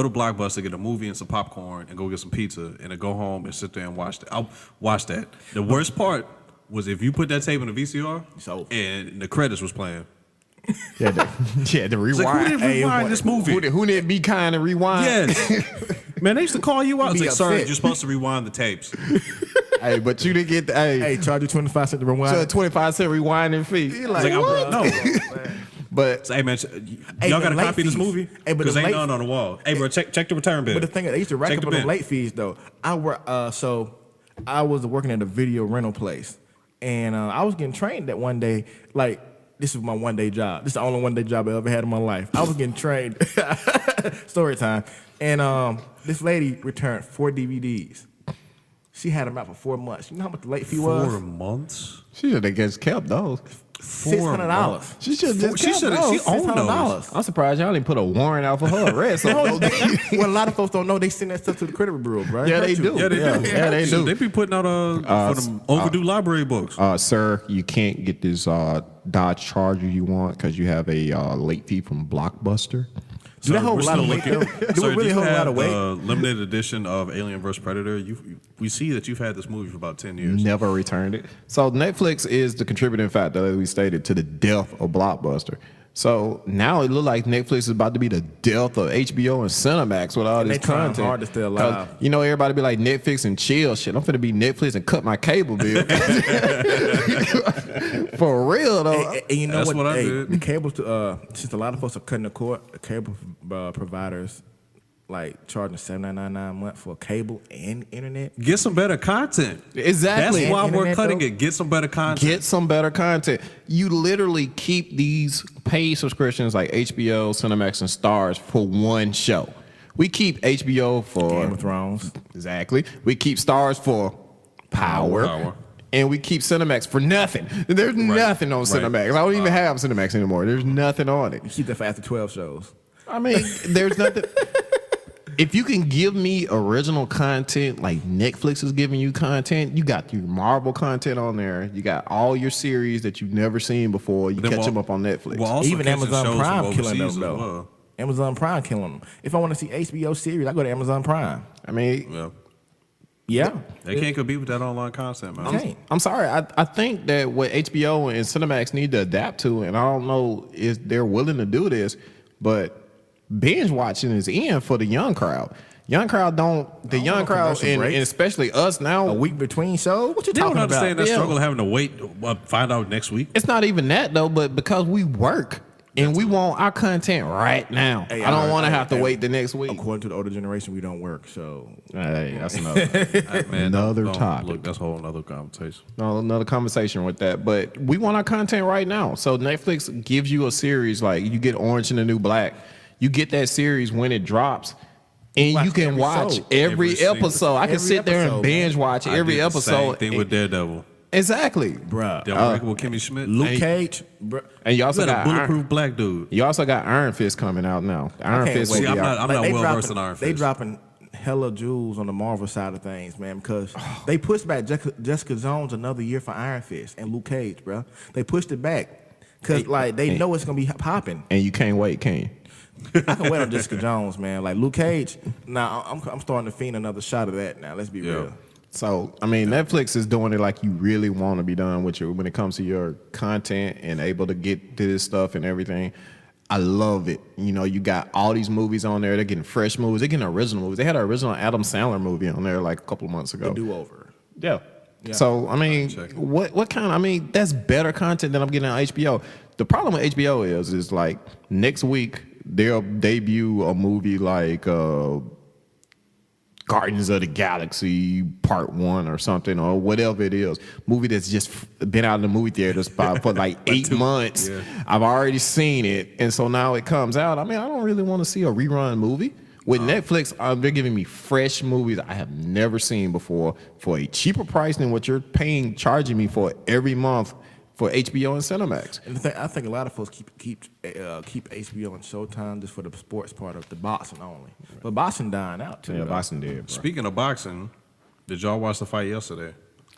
to Blockbuster, get a movie and some popcorn, and go get some pizza, and then go home and sit there and watch that. I'll watch that. The worst part was if you put that tape in the VCR So- and the credits was playing. Yeah, the It's like, who rewind. did rewind this movie? Who did Be Kind and rewind? Yes. Man, they used to call you out. It's Be like, sir, upset. you're supposed to rewind the tapes. Hey, but you didn't get the, Hey, charge you 25 cents to rewind. so a 25-cent rewinding fee. You're It's like, what? no. But So, hey, man, Hey, y'all the got a late copy of this fees. movie? Hey, but Because the ain't late- none on the wall. Hey, bro, check the return bill. But the thing is, they used to rack Check up the on the bin. late fees though. I was working at a video rental place, and I was getting trained that one day. Like this was my one day job. This is the only one day job I ever had in my life. I was getting trained. Story time. And this lady returned 4 DVDs. She had them out for 4 months. You know how much the late fee 4 was? months? she should have just kept those. $600. She should have just She kept should have. those. She owned those. $600. I'm surprised y'all didn't put a warrant out for her arrest. Well, a lot of folks don't know they send that stuff to the credit bureau, bro. Yeah, they do. Yeah, they do. Yeah, they do. They be putting out for them overdue library books. Sir, you can't get this Dodge Charger you want because you have a late fee from Blockbuster. Do that hold we're a lot of still weight, looking- though? Do Sir, it really you hold a lot have of weight? the limited edition of Alien vs Predator? We see that you've had this movie for about 10 years. Never returned it. So Netflix is the contributing factor, as we stated, to the death of Blockbuster. So now it looks like Netflix is about to be the death of HBO and Cinemax with all And this they trying content. hard to stay 'Cause, alive. you know, everybody be like Netflix and chill. Shit, I'm finna be Netflix and cut my cable bill. For real though. And you know That's what? what I Hey, did. the cables, since a lot of folks are cutting the cord, the cable providers like charging $7.99 a month for cable and internet. Get some better content. Exactly. That's why And we're internet, cutting though. it. Get some better content. Get some better content. You literally keep these paid subscriptions like HBO, Cinemax, and Stars for one show. We keep HBO for Game of Thrones. Exactly. We keep Stars for Power. And we keep Cinemax for nothing. There's nothing on Right. Cinemax. I don't even have Cinemax anymore. There's nothing on it. You keep that for after 12 shows. I mean, there's nothing. If you can give me original content like Netflix is giving you content, you got your Marvel content on there. You got all your series that you've never seen before. You Then catch we'll- them up on Netflix. we'll also Even catching Amazon shows Prime from killing overseas them, as though. well. Amazon Prime killing them. If I want to see HBO series, I go to Amazon Prime. I mean, Yeah. Yeah. They can't compete with that online content, man. Okay. I'm sorry. I think that what HBO and Cinemax need to adapt to, and I don't know if they're willing to do this, but binge watching is in for the young crowd. Young crowd don't. The young want crowd, commercial and breaks. especially us now, A week between shows? What you They don't talking understand about? that Yeah. struggle of having to wait, find out next week. it's not even that though. But because we work and we want our content right now, Hey, I don't all want to right, have to hey, wait the next week. According to the older generation, we don't work, so Hey, that's another Man, Another topic. Look, that's a whole other conversation. another conversation with that. But we want our content right now. So Netflix gives you a series like you get Orange and the New Black. You get that series when it drops. And Watch you can every watch episode. every Every single- episode. I can every sit there and episode, binge man. watch I every did the same episode. thing with Daredevil. Exactly. bruh. The Unbreakable Kimmy Schmidt. Luke Hey. Cage, bruh. And you You also got a got bulletproof Iron, black dude. you also got Iron Fist coming out now. Iron can't Fist wait. will See, be I'm out. not Like, they well dropping- versed in Iron They Fist. dropping hella jewels on the Marvel side of things, man, because they pushed back Jessica Jones another year for Iron Fist and Luke Cage, bro. They pushed it back because they know it's gonna be popping. And you can't wait, can you? I can wait on Jessica Jones, man. Like Luke Cage. Now I'm starting to fiend another shot of that. Now let's be Yeah. real. So, I mean, Netflix is doing it like you really want to be done with your when it comes to your content and able to get to this stuff and everything. I love it. You know, you got all these movies on there. They're getting fresh movies. They're getting original movies. They had an original Adam Sandler movie on there like a couple of months ago. Do over. Yeah. So I mean, check it. what kind? I mean, that's better content than I'm getting on HBO. The problem with HBO is like next week they'll debut a movie like Guardians of the Galaxy Part 1 or something or whatever it is. Movie that's just been out in the movie theaters for like 8 months. Yeah. I've already seen it, and so now it comes out. I mean, I don't really want to see a rerun movie. With Netflix, they're giving me fresh movies I have never seen before for a cheaper price than what you're charging me for every month for HBO and Cinemax. And I think a lot of folks keep HBO and Showtime just for the sports part of the boxing only. But boxing dying out too. Yeah, though. Boston did. Bro. Speaking of boxing, did y'all watch the fight yesterday?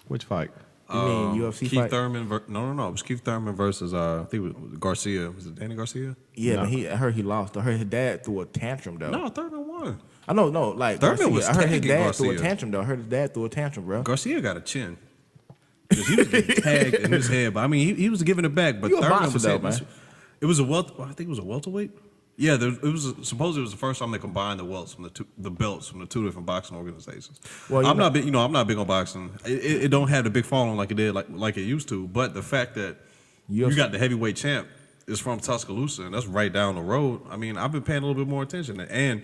Which fight? You mean UFC Keith fight? Thurman. No. It was Keith Thurman versus I think it was Garcia. Was it Danny Garcia? Yeah, No. but I heard he lost. I heard his dad threw a tantrum though. No, Thurman won. I know, no, like Thurman Garcia. was I heard his tagging dad threw a Garcia. tantrum though. I heard his dad threw a tantrum, bro. Garcia got a chin. 'Cause he was getting tagged in his head, but I mean he was giving it back. But You a Thurman boxer was though, hitting man. this- It was a I think it was a welterweight. Yeah, supposedly it was the first time they combined the belts from the belts from the two different boxing organizations. Well, I'm not big on boxing. It don't have the big following like it did like it used to. But the fact that you got the heavyweight champ is from Tuscaloosa and that's right down the road. I mean, I've been paying a little bit more attention and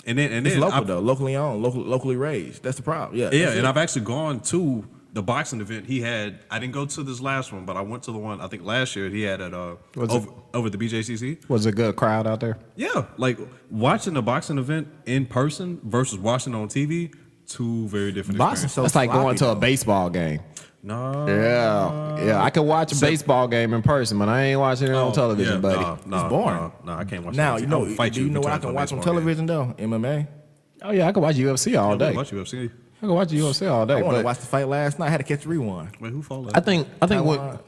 then It's local though, locally owned, locally raised. That's the problem. Yeah, Yeah, that's and it. I've actually gone to the boxing event he had. I didn't go to this last one, but I went to the one I think last year he had at over at the BJCC. Was it a good crowd out there? Yeah, like watching the boxing event in person versus watching it on TV, two very different Boxing experiences. so That's like going sloppy, to a though. baseball game. No, Yeah. I can watch a baseball game in person, but I ain't watching it on television, buddy. No, It's boring. No, I can't watch. Now that. you I know. will fight Do you know if what I turn to can a watch on baseball game. television though? MMA. Oh yeah, I can watch UFC all I day. watch UFC. I can watch UFC all day. I wanted to But watch the fight last night. I had to catch the rewind. Wait, who fought? I think what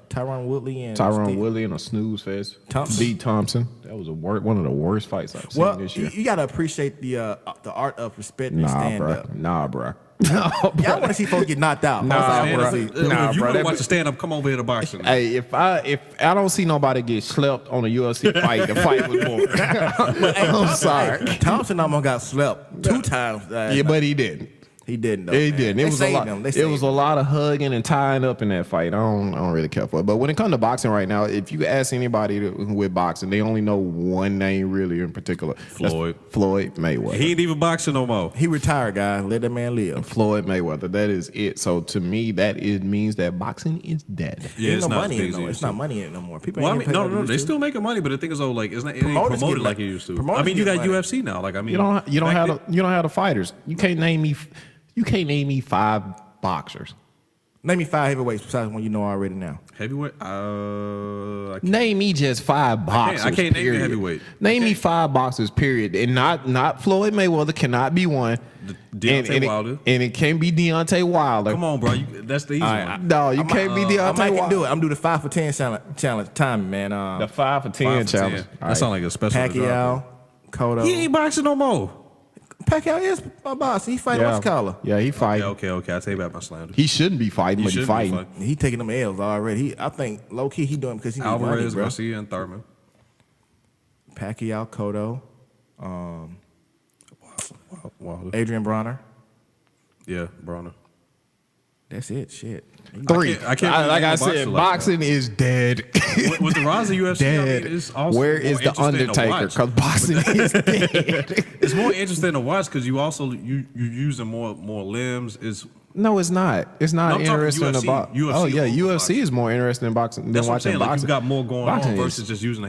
Tyron Woodley and Tyron Steve- Woodley in a snooze fest Thompson. beat Thompson. That was one of the worst fights I've seen Well, this you, year. you gotta appreciate the art of respect and Nah, stand bro. up. Nah, bro. Yeah, I want to see folks get knocked out. Nah, That's all I bro. want to see. Nah, if you bro, want that to watch be- a stand up, come over here to boxing. Hey, if I don't see nobody get slept on a UFC fight, the fight was boring. I'm sorry. Thompson almost got slept 2 times. Yeah, but he didn't. he didn't. Though, He man. didn't. They It was a saved lot. him. They It saved was a him. lot of hugging and tying up in that fight. I don't really care for it. But when it comes to boxing right now, if you ask anybody with boxing, they only know one name really in particular. That's Floyd. Floyd Mayweather. He ain't even boxing no more. He retired, guys. Let that man live. Floyd Mayweather. That is it. So to me, means that boxing is dead. Yeah, Ain't it's no not money as in big it as no it more. used It's to. not money in it no more. People Well, I ain't mean, getting paid no, like they used to. still making money, but the thing is, though, like, it ain't Promoters promoted get like it money. used to. Promoters I mean, you get got money. UFC now. Like, I mean, You don't back have the fighters. You can't name me 5 boxers. Name me 5 heavyweights besides one you know already now. heavyweight. I can't. Name me just 5 boxers. I can't name you period. heavyweight. Name me 5 boxers. Period. And not Floyd Mayweather cannot be one. Deontay Wilder. And it can't be Deontay Wilder. Come on, bro. That's the easy one. No, you can't be I Deontay might Wilder. can do it. I'm doing the 5 for 10 challenge time, man. The 5 for 10 5 for 10. challenge. That sounds like a special. Pacquiao, Cotto. He ain't boxing no more. Pacquiao is my boss. He fighting what's collar. Yeah, he fighting. Okay. I take back my slander. He shouldn't be fighting, but he shouldn't be fighting. fighting. He taking them L's already. I think low key he doing it because he need money, Alvarez, bro. Garcia, and Thurman. Pacquiao, Cotto, Wilder. Adrian Bronner. Yeah, Bronner. That's it. Shit. 3. I can't really like name I a boxer said, like boxing is dead. With the rise of UFC, Dead. I mean, it's also Where more is the interesting to Undertaker? watch. Because boxing is dead. It's more interesting to watch because you also you using more limbs. Is No, it's not. It's No, not I'm talking interesting UFC. about. UFC Oh yeah, over UFC boxing. is more interesting than boxing than that's what I'm watching saying. Like boxing. you got more going Boxing on is- versus just using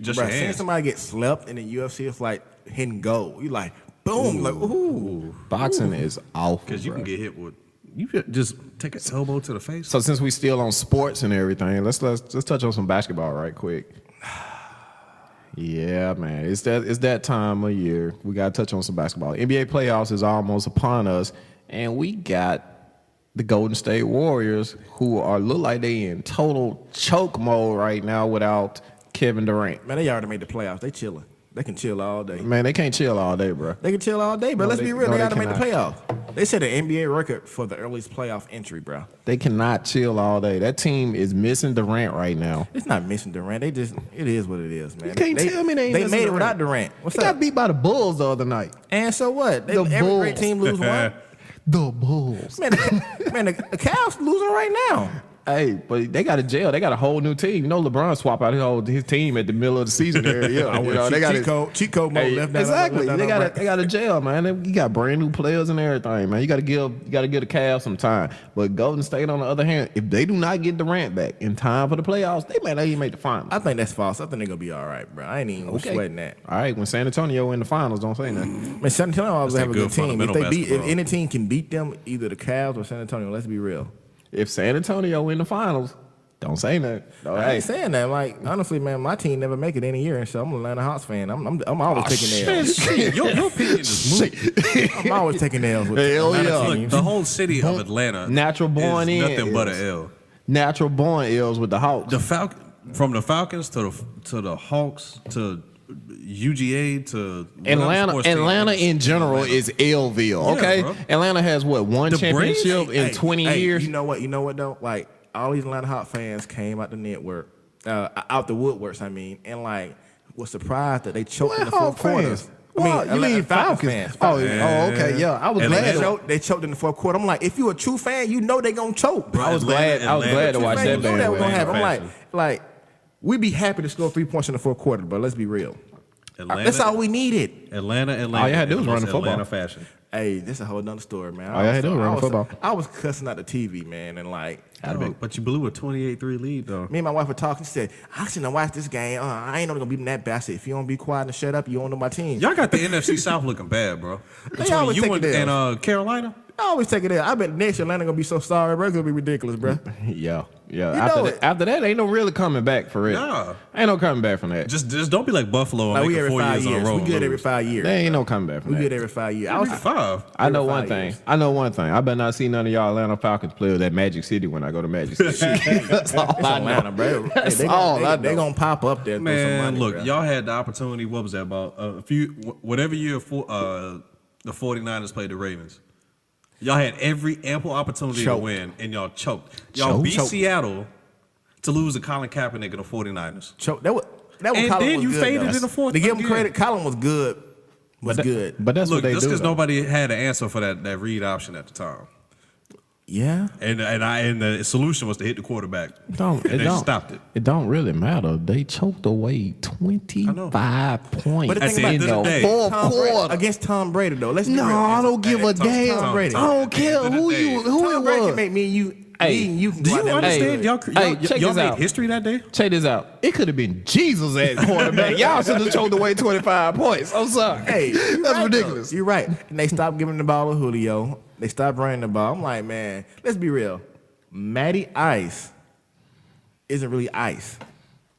just Bro, your seeing hands. somebody get slept in the UFC, it's like hitting goal. You like boom, like ooh. Boxing is awful. Because you bro. can get hit with. You could just take an elbow to the face. So since we still on sports and everything, let's touch on some basketball right quick. Yeah, man, it's that time of year. We got to touch on some basketball. NBA playoffs is almost upon us, and we got the Golden State Warriors who look like they in total choke mode right now without Kevin Durant. Man, they already made the playoffs. They chilling. They can chill all day. Man, they can't chill all day, bro. They can chill all day, bro. No, Let's they- be real. no, they they got to make the cannot. playoffs. They set an NBA record for the earliest playoff entry, bro. They cannot chill all day. That team is missing Durant right now. It's not missing Durant. It is what it is, man. You can't tell me they ain't missing made it Durant. without Durant. What's They up? got beat by the Bulls the other night. And so what? The Every Bulls. great team lose one. The Bulls. Man, the Cavs losing right now. Hey, but they got a jail. They got a whole new team. You know, LeBron swap out his team at the middle of the season. There, yeah, you know, they got cheat code mode left down. Exactly. Left down, They got a jail, man. You got brand new players and everything, man. You got to give the Cavs some time. But Golden State, on the other hand, if they do not get Durant back in time for the playoffs, they may not even make the finals. I think that's false. I think they're gonna be all right, bro. I ain't even sweating that. All right, when San Antonio in the finals, don't say nothing. Man, San Antonio always That's have a that good good team. If fundamental if basketball. any team can beat them, either the Cavs or San Antonio. Let's be real. If San Antonio in the finals, don't say nothing. All I right. ain't saying that. Like honestly, man, my team never make it any year, and so I'm an Atlanta Hawks fan. I'm always taking L's. Shit, your opinion is moot. I'm always taking L's with Hell Atlanta yeah. teams. Look, the whole city of Atlanta Natural born is in nothing but is. an L. Natural born L's with the Hawks. From the Falcons to the Hawks to UGA to whatever sports team, Atlanta it's in general Atlanta. is Lville. Okay, bro. Atlanta has one The Braves? championship in 20 years. You know what though? Like all these Atlanta Hawks fans came out the network, out the woodworks. I mean, and like was surprised that they choked in the fourth quarter. You mean Falcons fans. Oh, okay, yeah. I was Atlanta- glad. They choked in the fourth quarter. I'm like, if you're a true fan, you know they gonna choke. Bro, I was glad to watch Man, that you know that was gonna bandwagon. happen. I'm Fashion. like, we'd be happy to score 3 points in the fourth quarter, but let's be real. Atlanta, That's all we needed. Atlanta. All you had to do was in the run the most football. Atlanta fashion. Hey, this is a whole nother story, man. All you had to do was run the football. I was cussing out the TV, man, and like, But you blew a 28-3 lead though. me and my wife were talking. She said, I shouldn't have watched this game. I ain't only gonna beat them that bad. I said, if you don't be quiet and shut up, you don't know my team. Y'all got the NFC South looking bad, bro. Between always you take and, it down. and Carolina. I always take it in. I bet next year Atlanta gonna be so sorry, bro. It's gonna be ridiculous, bro. Yeah. You know it. After that, ain't no really coming back for real. Nah. Ain't no coming back from that. Just don't be like Buffalo and Like, make we it every 4 5 years in a years. row. We good and every lose. 5 years. There ain't no coming back from We that. good every 5 years. Every 5. I know every one 5 thing. years. I know one thing. I better not see none of y'all Atlanta Falcons players at Magic City when I go to Magic City. That's all It's I know. Atlanta, bro. That's all I know. They gonna pop up there. And throw some Man, money, look, bro. y'all had the opportunity. What was that about? Whatever year the 49ers played the Ravens. Y'all had every ample opportunity Choked. to win, and y'all choked. Y'all Choked? beat Choked. Seattle to lose to Colin Kaepernick and the 49ers. Choke. That was And Colin then was you good, faded though. in the fourth To give him again. credit, Colin was good. Good. But that's Look, what they just do. because though. nobody had an answer for that read option at the time. Yeah. And the solution was to hit the quarterback. Don't, and it they don't, stopped it. It don't really matter. They choked away 25 points But the At thing the about end of this, the day. fourth Tom Brady, quarter. against Tom Brady though. Let's be No, real. I don't give a Tom damn. Brady. I don't care At the end of who the day. Tom Brady it can was. make me and you. Hey, me and you can Do go out you there and understand? do Y'all, it. Hey, y'all, check y'all this made out. history that day? Check this out. It could have been Jesus at quarterback. Y'all should have choked away 25 points. I'm sorry. Hey, you're that's right, ridiculous. though. You're right. And they stopped giving the ball to Julio. They stopped running the ball. I'm like, man, let's be real. Matty Ice isn't really ice.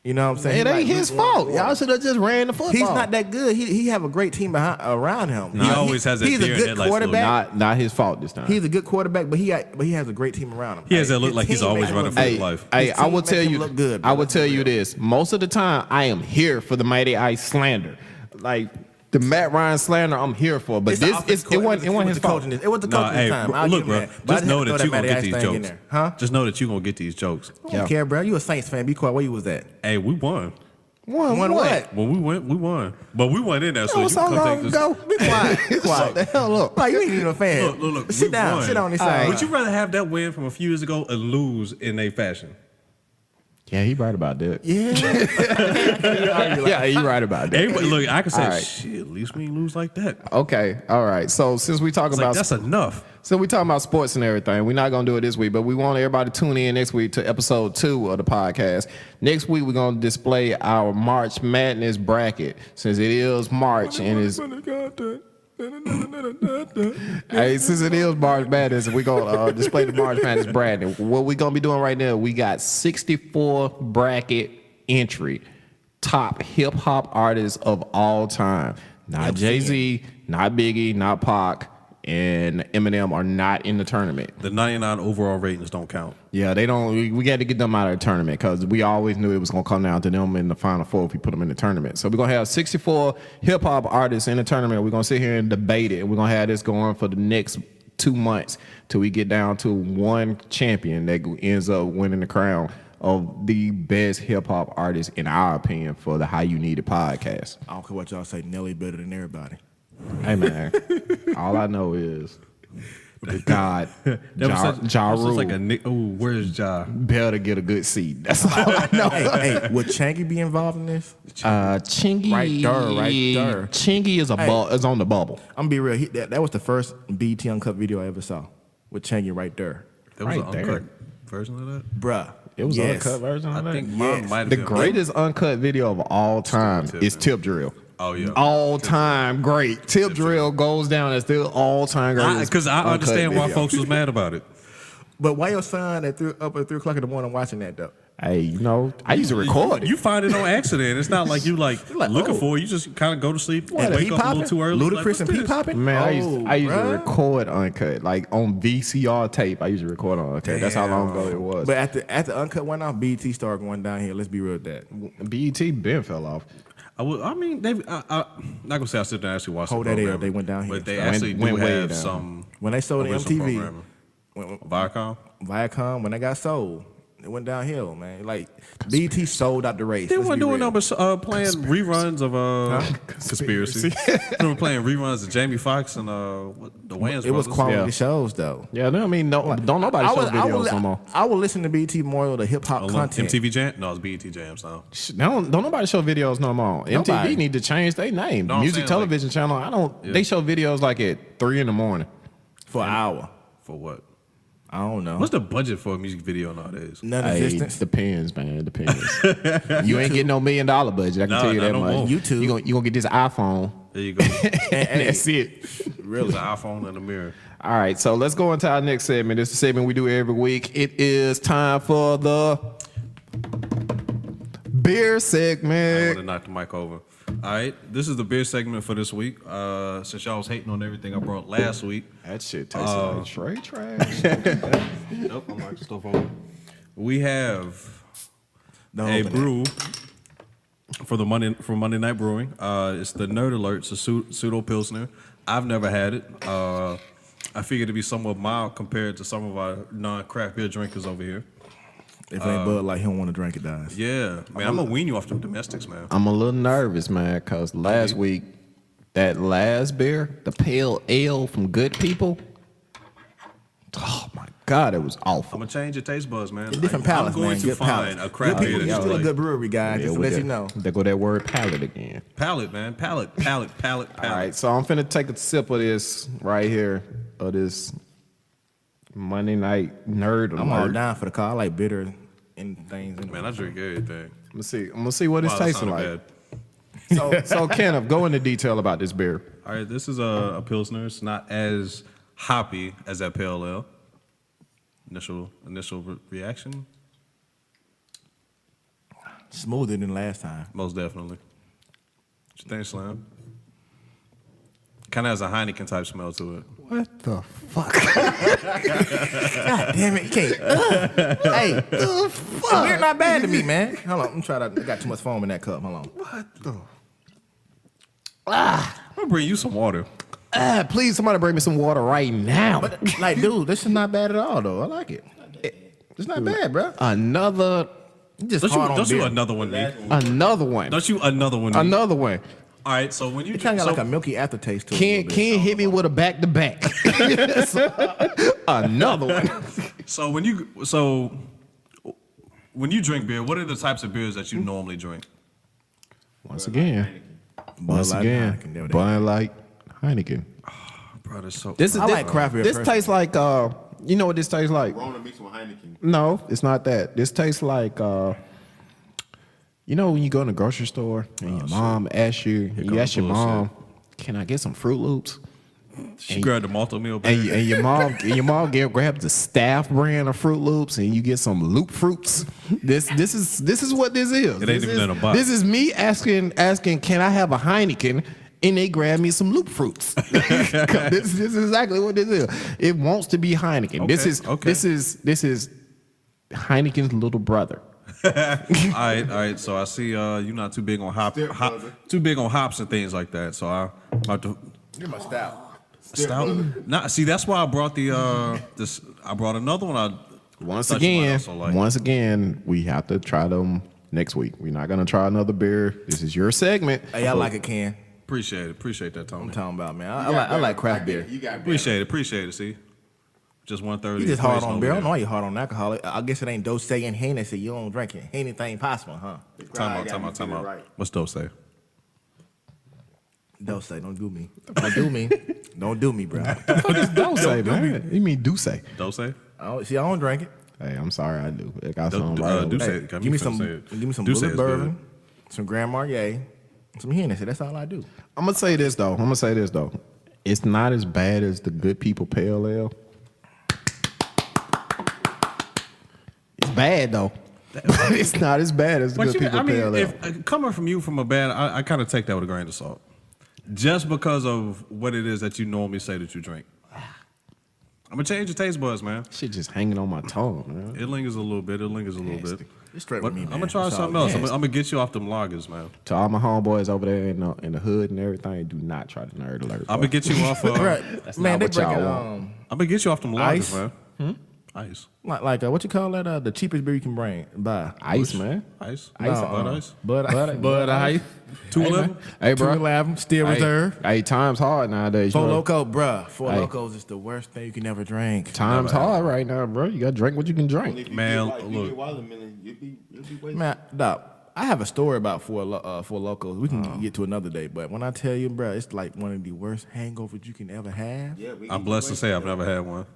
You know what I'm saying? It He ain't like his lukewarm fault. water. Y'all should have just ran the football. He's not that good. He have a great team around him. He always has that He's a deer in good headlights look. quarterback. Not his fault this time. He's a good quarterback, but he has a great team around him. He has that look his like he's team always makes him running look for his good. life. Hey, His I team will makes tell him you. look good, I bro. will Let's tell be you real. this. Most of the time, I am here for the Mighty Ice slander. Like the Matt Ryan slander, I'm here for. But It's the this, offensive it wasn't his the fault. coaching. It was the Nah, coaching hey, time. bro, I'll look, give bro. him that. But I Just know had to that throw you're going to get Matty these Ice thing in jokes. there. Huh? Just know that you're going to get these jokes. I don't care, bro. You a Saints fan. Be quiet. Where you was at? Hey, we won. Won Won what? what? When we went, we won. But we went in there, so That you was can so come long take this. ago. Be quiet. Shut Quiet. the hell up. Like, you ain't even a fan. Look, Sit we down. won. Sit on this side. Would you rather have that win from a few years ago and lose in a fashion? Yeah, he right about that. Yeah. Yeah, he right about that. Everybody, look, I can say, All right. shit, at least we ain't lose like that. Okay, all right. So since we talk It's about like, that's enough. So we talking about sports and everything. We're not gonna do it this week, but we want everybody to tune in next week to episode 2 of the podcast. Next week we're gonna display our March Madness bracket since it is March and it's hey, since it is March Madness, we're gonna display the March Madness bracket. What we're gonna be doing right now, we got 64 bracket entry, top hip hop artists of all time. Not Jay-Z, not Biggie, not Pac, and Eminem are not in the tournament. The 99 overall ratings don't count. Yeah, they don't. We got to get them out of the tournament because we always knew it was going to come down to them in the Final Four if we put them in the tournament. So we're going to have 64 hip hop artists in the tournament. We're going to sit here and debate it. We're going to have this going for the next 2 months till we get down to one champion that ends up winning the crown of the best hip hop artist in our opinion for the How You Need It podcast. I don't care what y'all say. Nelly better than everybody. Hey man, all I know is God, That was Ja just Rule. like a Nick. Oh, where's Ja? Better get a good seat. That's all I know. Hey, would Changi be involved in this? Chingy, Right there. Chingy is is on the bubble. I'm gonna be real. That was the first BT Uncut video I ever saw with Changi right there. There was Right an there. uncut version of that. Bruh. It was yes. an uncut version of I that. think mine might have The been greatest uncut video of all time Tip is Drill. Tip Drill. Oh, yeah. All time great. Tip Drill goes down as still all time greatest. Because I uncut understand why video. folks was mad about it. But why your son up at 3 o'clock in the morning watching that though? Hey, I used to record it. You find it on accident. It's not like you like like, looking oh. for it. You just kind of go to sleep What, and wake Pete up a little popping? too early. Ludacris and what's Pete this? popping? Man, I used to bruh. record uncut, like on VCR tape. I used to record on uncut. That's how long ago it was. But at the uncut went off, BT started going down here. Let's be real with that. BET Ben fell off. I mean, I'm not gonna say I sit there and actually watch Hold the that L, program, they went down here. but they Went- actually went do way have down. some When they sold original MTV, programming. Viacom. Viacom, when they got sold, it went downhill, man. Like BT sold out the race. They Let's weren't be doing real. no but playing reruns of Conspiracy. They were playing reruns of Jamie Foxx and the Wayans It was brothers. quality Yeah. shows though. Yeah, no, I mean, don't nobody show videos no more. I would listen to BT more of the hip hop content. MTV Jam? No, it's BET Jams now. Don't nobody show videos no more. Nobody. MTV need to change their name. No, I'm Music saying, television channel. I don't. They show videos like at 3 a.m. for an hour. For what? I don't know. What's the budget for a music video nowadays? None Hey, existence. depends, man. It depends. You ain't getting no $1 million budget. I can Nah, tell you nah, that no much. more. YouTube. You gonna get this iPhone, There you go. and that's it. Really? The iPhone and the mirror. All right, so let's go into our next segment. This is the segment we do every week. It is time for the beer I want segment. to knock the mic over. All right, this is the beer segment for this week. Since y'all was hating on everything I brought last week. That shit tastes like straight trash. Nope, I'm knocking stuff over. We have Don't a open brew from Monday Night Brewing. It's the Nerd Alert. It's a pseudo pilsner. I've never had it. I figured it'd be somewhat mild compared to some of our non-craft beer drinkers over here. If it ain't Bud Light, he don't want to drink it, guys. Yeah, man, I'm gonna wean you off them domestics, man. I'm a little nervous, man, because last week, that last beer, the pale ale from Good People, oh my God, it was I'm awful. gonna change your taste buds, man. Different palates, I'm going man. to Good find palates. a craft Good beer people, that you're you still a like. good brewery, guys. Just to let you know. There go that word palate again. Palate, man. Palate. All right, so I'm finna take a sip of this right here, of this Monday Night Nerd I'm all Alert. down for the car. I like bitter and things. Man, I drink everything. I'm gonna see what it's Wow, that tasting sounded like. bad. So Kenneth, go into detail about this beer. All right, this is a pilsner. It's not as hoppy as that pale ale. Initial reaction, Smoother than last time. most definitely. What you think, Slam? Kind of has a Heineken type smell to it. What the fuck? God damn it, you can't. Hey, beer not bad to me, man. Hold on, I'm trying to. I got too much foam in that cup. Hold on. What the? I'm gonna bring you some water. Please, somebody bring me some water right now. But like, dude, this is not bad at all, though. I like it. It's not bad, bro. Another Just Don't hard you, on don't you beer. another one, me? Another one. Don't you another one, me? Another one. All right, so when you It kind of got so, like a milky aftertaste to it. a little bit. Can't hit me with a back to back. Another one. so when you drink beer, what are the types of beers that you normally drink? Once again, Bud Light, Heineken, there it is. Bud Light, Heineken. Bro, that's so. This is I like craft beer This personally. tastes like you know what this tastes like? Rona mixed with Heineken. No, it's not that. This tastes like you know when you go in the grocery store and your mom asks you, you comes ask your bullshit. mom, "Can I get some Fruit Loops?" She grabbed the malto meal bag. And your mom grabs the Staff brand of Fruit Loops, and you get some Loop Fruits. This is what this is. It ain't even in a box. This is me asking, can I have a Heineken? And they grab me some Loop Fruits. this is exactly what this is. It wants to be Heineken. Okay. This is Heineken's little brother. All right. So I see you're not too big on too big on hops and things like that. So I'm about to You're my stout. stout. Nah, see that's why I brought the this. I brought another one. Once thought you might again, also like. once again, we have to try them next week. We're not gonna try another beer. This is your segment. Hey, I like it, Ken. Appreciate that, Tony. I'm talking about, man. I like craft beer. You got Appreciate it. See. Just 1/3. You just hard on beer. I don't know why you hard on alcohol. I guess it ain't Dose and Hennessy. You don't drink it. Anything possible, huh? Time out. What's Dose say? Dose, don't do me. Don't do me. Don't do me, bro. Don't say, man. You mean do say? Dose? I don't drink it. Hey, I'm sorry, I do. I got some right over Deuce there. got Give me finna some. say it. Give me some Deuce Bullet is bourbon, good. some Grand Marnier, some Hennessy. That's all I do. I'm gonna say this though. It's not as bad as the Good People Pale Ale. It's bad though. It's not as bad as the Good People Pale Ale. if coming from you from a bad, I kind of take that with a grain of salt, just because of what it is that you normally say that you drink. I'm gonna change your taste buds, man. Shit just hanging on my tongue, man. It lingers a little bit. It's straight But with me, man. I'm gonna try It's all something else. good. I'm gonna get you off them lagers, man. To all my homeboys over there in the hood and everything, do not try the Nerd Alert. I'm gonna get you off. Right. That's Man, not they what y'all breaking want. I'm gonna get you off them lagers, Ice? man. Ice, like what you call that? The cheapest beer you can buy. Ice, man. ice, No, Bud Ice, Bud Ice. 211. Hey, bro. 211, still reserve. Hey, time's hard nowadays. Four bro. Loco, bruh. Four Hey. Locos is the worst thing you can ever drink. Time's hard right now, bro. You gotta drink what you can drink. Man, If you look. get watermelon, you'll be wasted. Man, Doc, I have a story about Four Locos. We can get to another day, but when I tell you, bruh, it's like one of the worst hangovers you can ever have. Yeah, we I'm blessed to say I've never had one.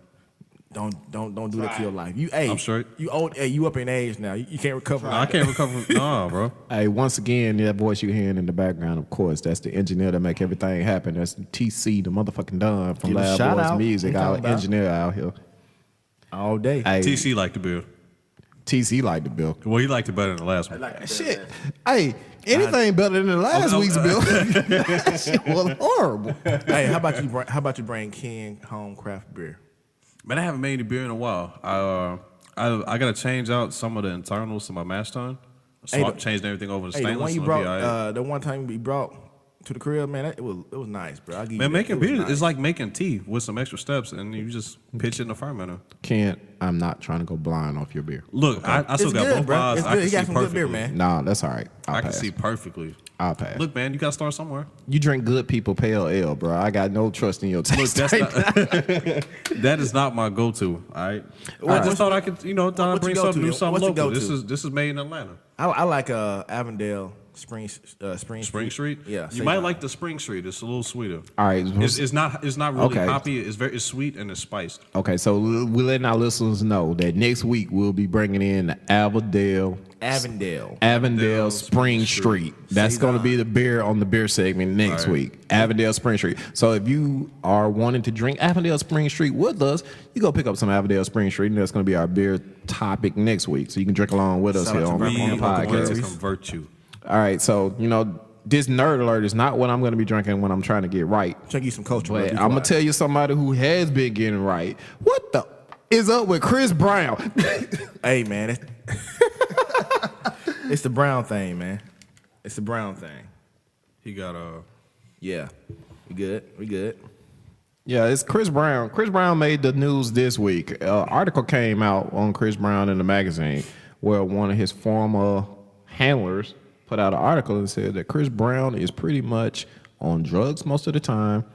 Don't do that to your life. I'm straight. You old. Hey, you up in age now. You can't recover. I can't recover. Nah, bro. Hey, once again, that voice you're hearing in the background, of course, that's the engineer that make everything happen. That's TC, the motherfucking Don from Give a Loud shout Boys out. Music, We our talking about- engineer out here. all day. Hey, TC liked the beer. TC like the bill. Well, he liked it better than the last one. Shit. Hey, anything better than the last week's bill. That shit was horrible. Hey, how about you bring King home craft beer? Man, I haven't made any beer in a while. I gotta change out some of the internals to my mash tun. So Hey, I changed everything over to Hey, the stainless. one you so it'll be all right. brought, the one time you brought to the crib, man, it was nice, bro. I'll give you Man, that. making It was beer nice. is like making tea with some extra steps, and you just pitch it in the fermenter. Kent, I'm not trying to go blind off your beer. Look, I still It's got good, both bro. eyes. It's I good. can He got see some perfectly. good beer, man. Nah, that's all right. I can pass. see perfectly. I'll pass. Look, man, you gotta start somewhere. You drink Good People Pale Ale, bro. I got no trust in your Look, taste. that's not, that is not my go-to. All right. I just thought I could, thought I'd What's bring your something, go-to? do something What's your local. go-to? This is made in Atlanta. I like Avondale Spring Spring Street. Yeah, you might like the Spring Street. It's a little sweeter. All right. It's not really Okay. hoppy. It's sweet and it's spiced. Okay, so we're letting our listeners know that next week we'll be bringing in the Avondale Spring Street. That's going to be the beer on the beer segment next week. Avondale Spring Street. So if you are wanting to drink Avondale Spring Street with us, you go pick up some Avondale Spring Street, and that's going to be our beer topic next week. So you can drink along with us Shout here out on to the We Local are going to podcast. breweries. convert you. All right, so this Nerd Alert is not what I'm going to be drinking when I'm trying to get right. Trying to get some culture. But I'm gonna tell you somebody who has been getting right. What the is up with Chris Brown? Hey, man, it's the Brown thing, man. It's the Brown thing. He got Yeah, we good. Yeah, it's Chris Brown. Chris Brown made the news this week. Article came out on Chris Brown in the magazine where one of his former handlers put out an article and said that Chris Brown is pretty much on drugs most of the time.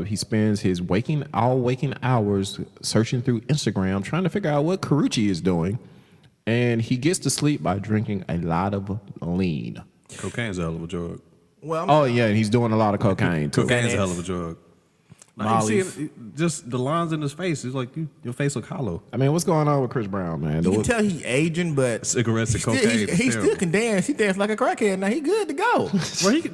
He spends his waking hours searching through Instagram trying to figure out what Karuchi is doing. And he gets to sleep by drinking a lot of lean. cocaine's a hell of a drug. Well, Oh, yeah, and he's doing a lot of cocaine, too. Cocaine's a Xanax. hell of a drug. Now, you see just the lines in his face. It's like your face look hollow. I mean, what's going on with Chris Brown, man? you can tell he aging, but Cigarettes and still, cocaine. he still can dance. He dance like a crackhead. Now he good to go.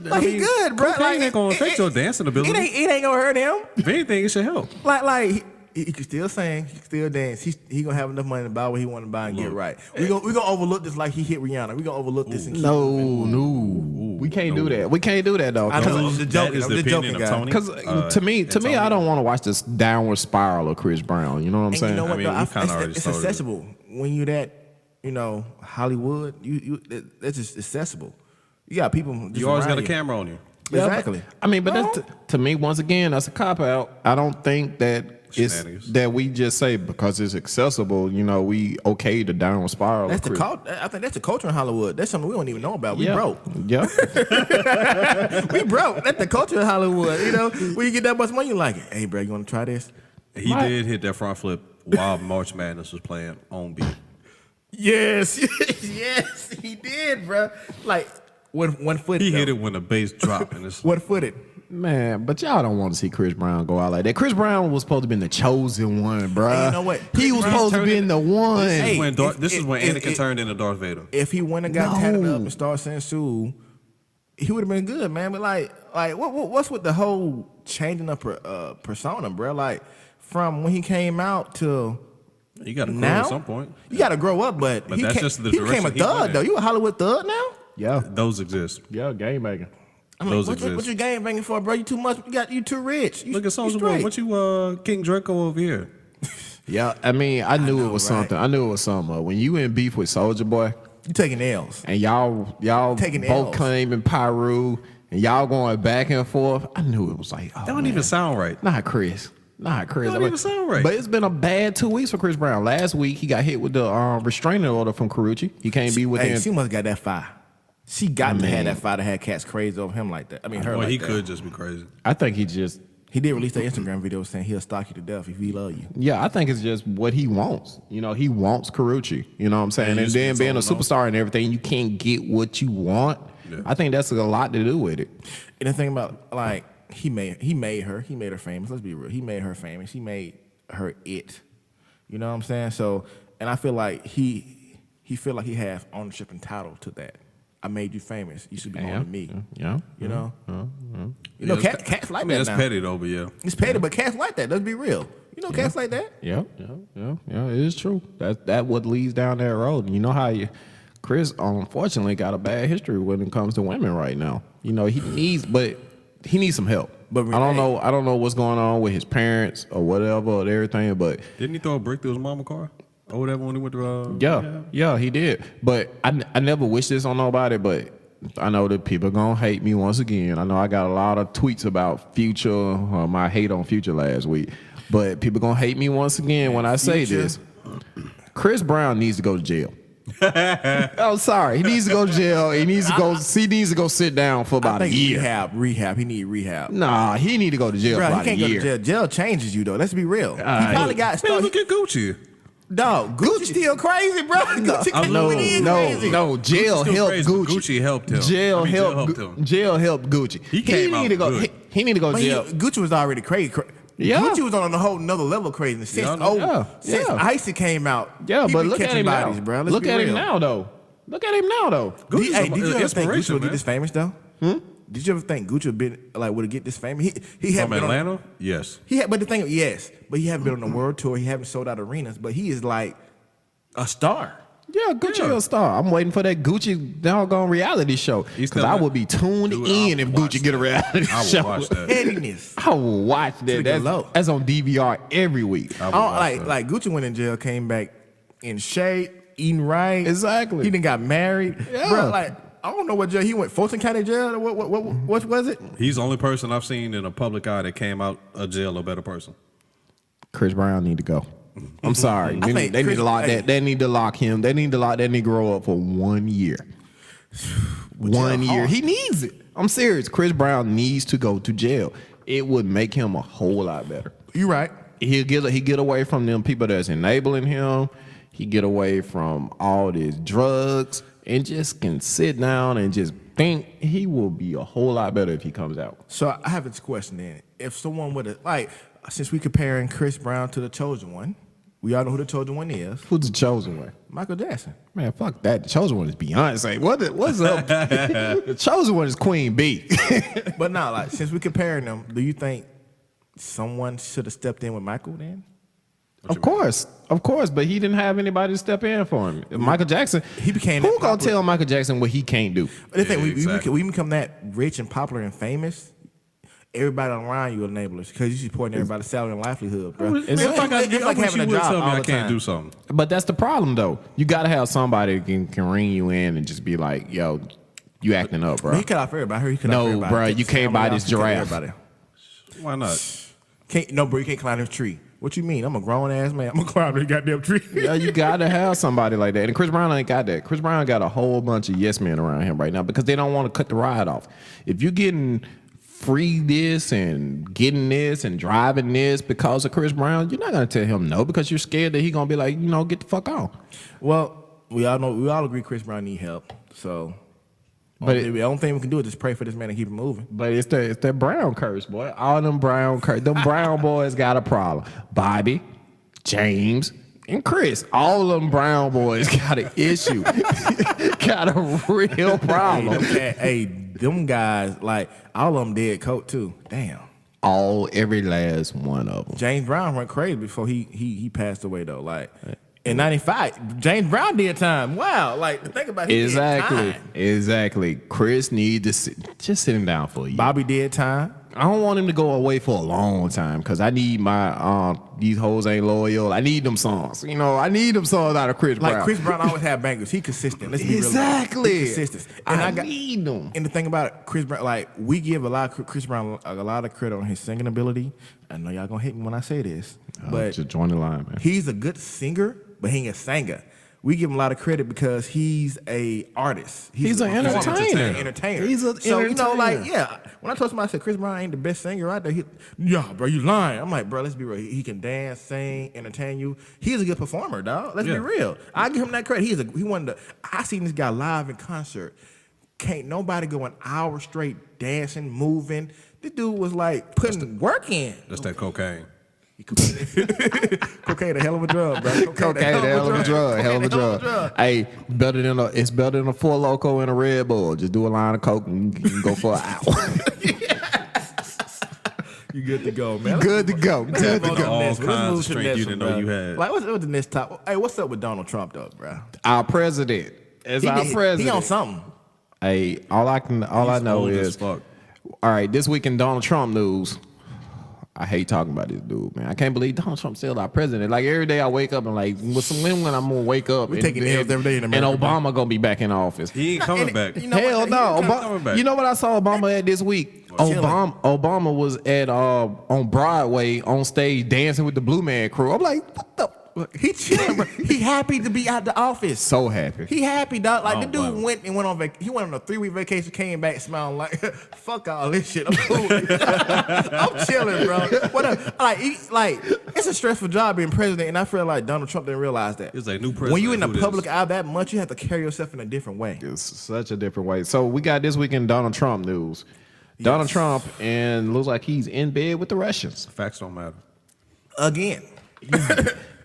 Well, he good, bro. Cocaine ain't gonna affect your dancing ability. It ain't gonna hurt him. If anything, it should help. Like he can still sing, he can still dance. He gonna have enough money to buy what he want to buy and get right. We gonna overlook this like he hit Rihanna. We gonna overlook this and keep No, we can't do that. We can't do that though. I know. I'm just joking. That is I'm the just opinion joking, of guys. Tony. Because to me, I don't want to watch this downward spiral of Chris Brown. You know what I'm And saying? you know what? I mean, though? we kinda already It's started it. accessible when you're that, Hollywood. That's just accessible. You got people. Just You always around got a camera on you. Yeah, Exactly. but- I mean, but that's to me once again that's a cop out. I don't think that it's Shenanigans. that we just say because it's accessible. We okay the downward spiral. That's of the Chris. culture. I think that's the culture in Hollywood. That's something we don't even know about. We Yeah. broke. Yeah. We broke. That's the culture in Hollywood. When you get that much money, you like it. Hey, bro, you want to try this? He did hit that front flip while March Madness was playing on beat. Yes, yes, he did, bro. Like one foot. He hit it when the bass dropped, and it's One footed. Man, but y'all don't want to see Chris Brown go out like that. Chris Brown was supposed to be the chosen one, bro. Hey, you know what? He was Chris supposed to be in the one. Hey, this is when Anakin turned into Darth Vader. If he went and got No. tatted up and started saying "Sue," he would have been good, man. But what's with the whole changing up persona, bro? Like from when he came out to You got to grow now, at some point. you got to grow up. But he that's came, just the he became a direction he went thug, in. though. You a Hollywood thug now? Yeah, Those exist. yeah, game making. I mean, Those what exist. you game banging for, bro? You too much. You too rich. Look at Soulja Boy. What you King Draco over here? Yeah, I mean, I knew know, it was right? something. I knew it was something. When you in beef with Soulja Boy You taking L's. and y'all Taking both Ls. claiming Pyru and y'all going back and forth, I knew it was like, oh, That don't man. even sound right. Not Chris. Not Chris. Don't even sound right. But it's been a bad 2 weeks for Chris Brown. Last week he got hit with the restraining order from Carucci. He can't be within. Hey, she must got that fire. She got to have Man. that fire to have cats crazy over him like that. I mean, her Well, like he that. could just be crazy. I think he just. He did release that Instagram video saying he'll stalk you to death if he love you. Yeah, I think it's just what he wants. You know, he wants Carucci. You know what I'm saying? Yeah, And he's- then it's being a all superstar and everything, you can't get what you want. Yeah. I think that's a lot to do with it. And the thing about like he made her famous. Let's be real. He made her famous. He made her it. You know what I'm saying? So, and I feel like he feel like he has ownership and title to that. I made you famous. You should be going to me. Yeah. You know? You know, Yeah, it's- cats like I mean, that it's now. petty though, but yeah. It's petty, but cats like that. Let's be real. You know, cats like that. Yeah. It is true. That what leads down that road. You know how Chris unfortunately got a bad history when it comes to women right now. You know, he needs some help. But I don't know what's going on with his parents or whatever or everything, but Didn't he throw a brick through his mama car or whatever when he went to? yeah, he did. But I never wish this on nobody, but I know that people are gonna hate me once again. I know I got a lot of tweets about Future, my hate on Future last week, but people gonna hate me once again when I say Future. this. Chris Brown needs to go to jail. I'm sorry. He needs to go to jail. He needs to go sit down for I about a think year. rehab. He need rehab. Nah, he need to go to jail Bro, for he about a can't go to year. jail. Jail changes you though. Let's be real. He probably got Man, started. look at Gucci. Dog, Gucci still crazy, bro. Gucci No, crazy. jail still helped crazy, but Gucci. Gucci helped him. Jail I mean, jail helped. helped him. Jail helped Gucci. He came out need to go. good. He need to go to But jail. Gucci was already crazy. Yeah. Gucci was on a whole nother level of craziness since Yeah, I know. since Yeah. Icy came out. Yeah, he but been look at catching him bodies, now. bro. Let's Look be at him real. now, though. Look at him now, though. Gucci's Did you ever think inspiration, Gucci would get man. this famous though? Did you ever think Gucci would been like would get this famous? He had From been Atlanta? Yes. He had, but the thing, yes, but he haven't been on the world tour. He haven't sold out arenas, but he is like a star. Yeah, Gucci Yeah. a star. I'm waiting for that Gucci doggone reality show He's because still I not- would be tuned Dude, in I if would Gucci watch get a that. reality I would show. watch that. Pettiness. I will watch that. Freaking low. That's on DVR every week. I would Oh, watch that. like Gucci went in jail, came back in shape, eating right. Exactly. He then got married. Yeah. Bro, like I don't know what jail he went. Fulton County Jail. What was it? He's the only person I've seen in a public eye that came out of jail a better person. Chris Brown need to go. I'm sorry. I They, think they need Chris- to lock hey. that. They need to lock him. They need to lock that Negro up for 1 year. 1 year. hard. He needs it. I'm serious. Chris Brown needs to go to jail. It would make him a whole lot better. You right. He get away from them people that's enabling him. He get away from all these drugs and just can sit down and just think. He will be a whole lot better if he comes out. So I have this question then. If someone would have like, since we comparing Chris Brown to the Chosen One, we all know who the Chosen One is. Who's the chosen one? Michael Jackson. Man, fuck that. The chosen one is Beyonce. What's up? The chosen one is Queen B. But now, like, since we comparing them, do you think someone should have stepped in with Michael then? Of course, but he didn't have anybody to step in for him. Michael Jackson. He became Who that gonna popular- tell Michael Jackson what he can't do? But the thing, Yeah, we exactly. become that rich and popular and famous. Everybody around you are enablers because you supporting everybody's salary and livelihood, bro. If I got, It's like having a would job tell me all I the can't time. do something. But that's the problem, though. You gotta have somebody that can ring you in and just be like, "Yo, you acting up, But bro." he cut off everybody. I heard he cut No, off everybody. bruh, Took you his can't family buy off, this he cut giraffe. everybody. Why not? No, bro, you can't climb this tree. What you mean? I'm a grown ass man. I'm gonna climb this goddamn tree. Yeah, you gotta have somebody like that. And Chris Brown ain't got that. Chris Brown got a whole bunch of yes men around him right now because they don't want to cut the ride off. If you're getting free this and getting this and driving this because of Chris Brown, you're not gonna tell him no because you're scared that he's gonna be like, get the fuck on. Well, we all agree Chris Brown need help. So, But the only thing we can do is just pray for this man and keep him moving. But it's that Brown curse, boy. All them Brown boys got a problem. Bobby, James, and Chris. All of them Brown boys got an issue. Got a real problem. Them guys, like, all of them dead coat too. Damn. Every last one of them. James Brown went crazy before he passed away though. Like in '95, James Brown did time. Wow, like think about it. Exactly. Chris need to just sit him down for a year. Bobby did time. I don't want him to go away for a long time because I need my These Hoes Ain't Loyal. I need them songs. I need them songs out of Chris Brown. Like Chris Brown always had bangers. He consistent. Let's be Exactly. real. He consistent. And I need them. And the thing about it, Chris Brown, like we give Chris Brown a lot of credit on his singing ability. I know y'all gonna hate me when I say this, but just join the line, man. he's a good singer, but he ain't a singer. We give him a lot of credit because he's a artist. He's an entertainer. He's an so entertainer. like when I told somebody I said Chris Brown ain't the best singer out there, bro, you lying. I'm like, bro, let's be real. He can dance, sing, entertain you. He's a good performer, dog. Let's be real. I give him that credit. He one of the. I seen this guy live in concert. Can't nobody go an hour straight dancing, moving. This dude was like putting work in. That's that cocaine. Cocaine, a hell of a drug, bro. Cocaine, a hell of a drug. Hell of a drug. Hey, it's better than a Four Loko and a Red Bull. Just do a line of coke and you can go for an hour. You good to go, man. Good to go. Good to All go. kinds of strength you didn't know you had. Like, what's the next top? Hey, what's up with Donald Trump, though, bro? Our president. It's our president. He on something. Hey, all I know old as is, fuck. all right, this week in Donald Trump news. I hate talking about this dude, man. I can't believe Donald Trump's still our president. Like every day I wake up and like, when I'm gonna wake up, we taking L's every day in America. And Obama gonna be back in office. He ain't coming back. Hell no. coming back. You know what I saw Obama at this week? Obama was at on Broadway on stage dancing with the Blue Man Crew. I'm like, what the? He chilling, bro. He happy to be out the office. So happy. He happy, dog. Like the dude wow. went on he went on a 3-week vacation, came back smiling like, fuck all this shit. I'm cool. I'm chilling, bro. What up? Like it's a stressful job being president, and I feel like Donald Trump didn't realize that. It's like new president. When you in the who public this? eye that much, you have to carry yourself in a different way. It's such a different way. So we got this week in Donald Trump news. Donald Trump and looks like he's in bed with the Russians. Facts don't matter. Again.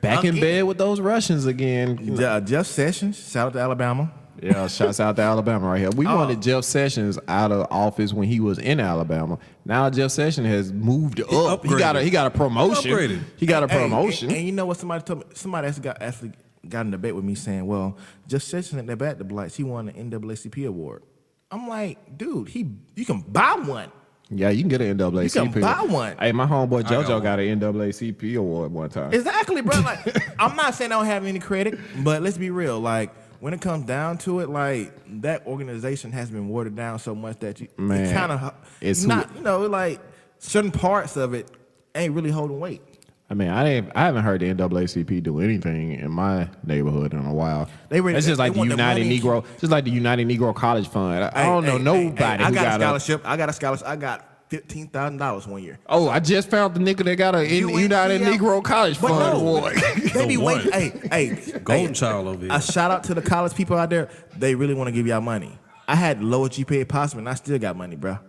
Back in bed with those Russians again. Jeff Sessions, shout out to Alabama. Yeah, shouts out to Alabama right here. We wanted Jeff Sessions out of office when he was in Alabama. Now Jeff Sessions has moved up. He got a promotion. Upgraded. He got a promotion. And you know what somebody told me? Somebody actually got in a debate with me saying, well, Jeff Sessions at the back the Blights, he won the NAACP award. I'm like, dude, you can buy one. Yeah, you can get an NAACP. You can buy one. Hey, my homeboy JoJo got an NAACP award one time. Exactly, bro. Like, I'm not saying I don't have any credit, but let's be real. Like, when it comes down to it, like that organization has been watered down so much that it kind of like certain parts of it ain't really holding weight. I mean, I haven't heard the NAACP do anything in my neighborhood in a while. It's just like the United Negro, just like the United Negro College Fund. I don't know nobody who got a scholarship. I got a scholarship. I got $15,000 one year. Oh, I just found the nigga that got a United Negro College Fund award. They be waiting. Hey, Golden child over here. A shout out to the college people out there. They really want to give y'all money. I had the lowest GPA possible, and I still got money, bro.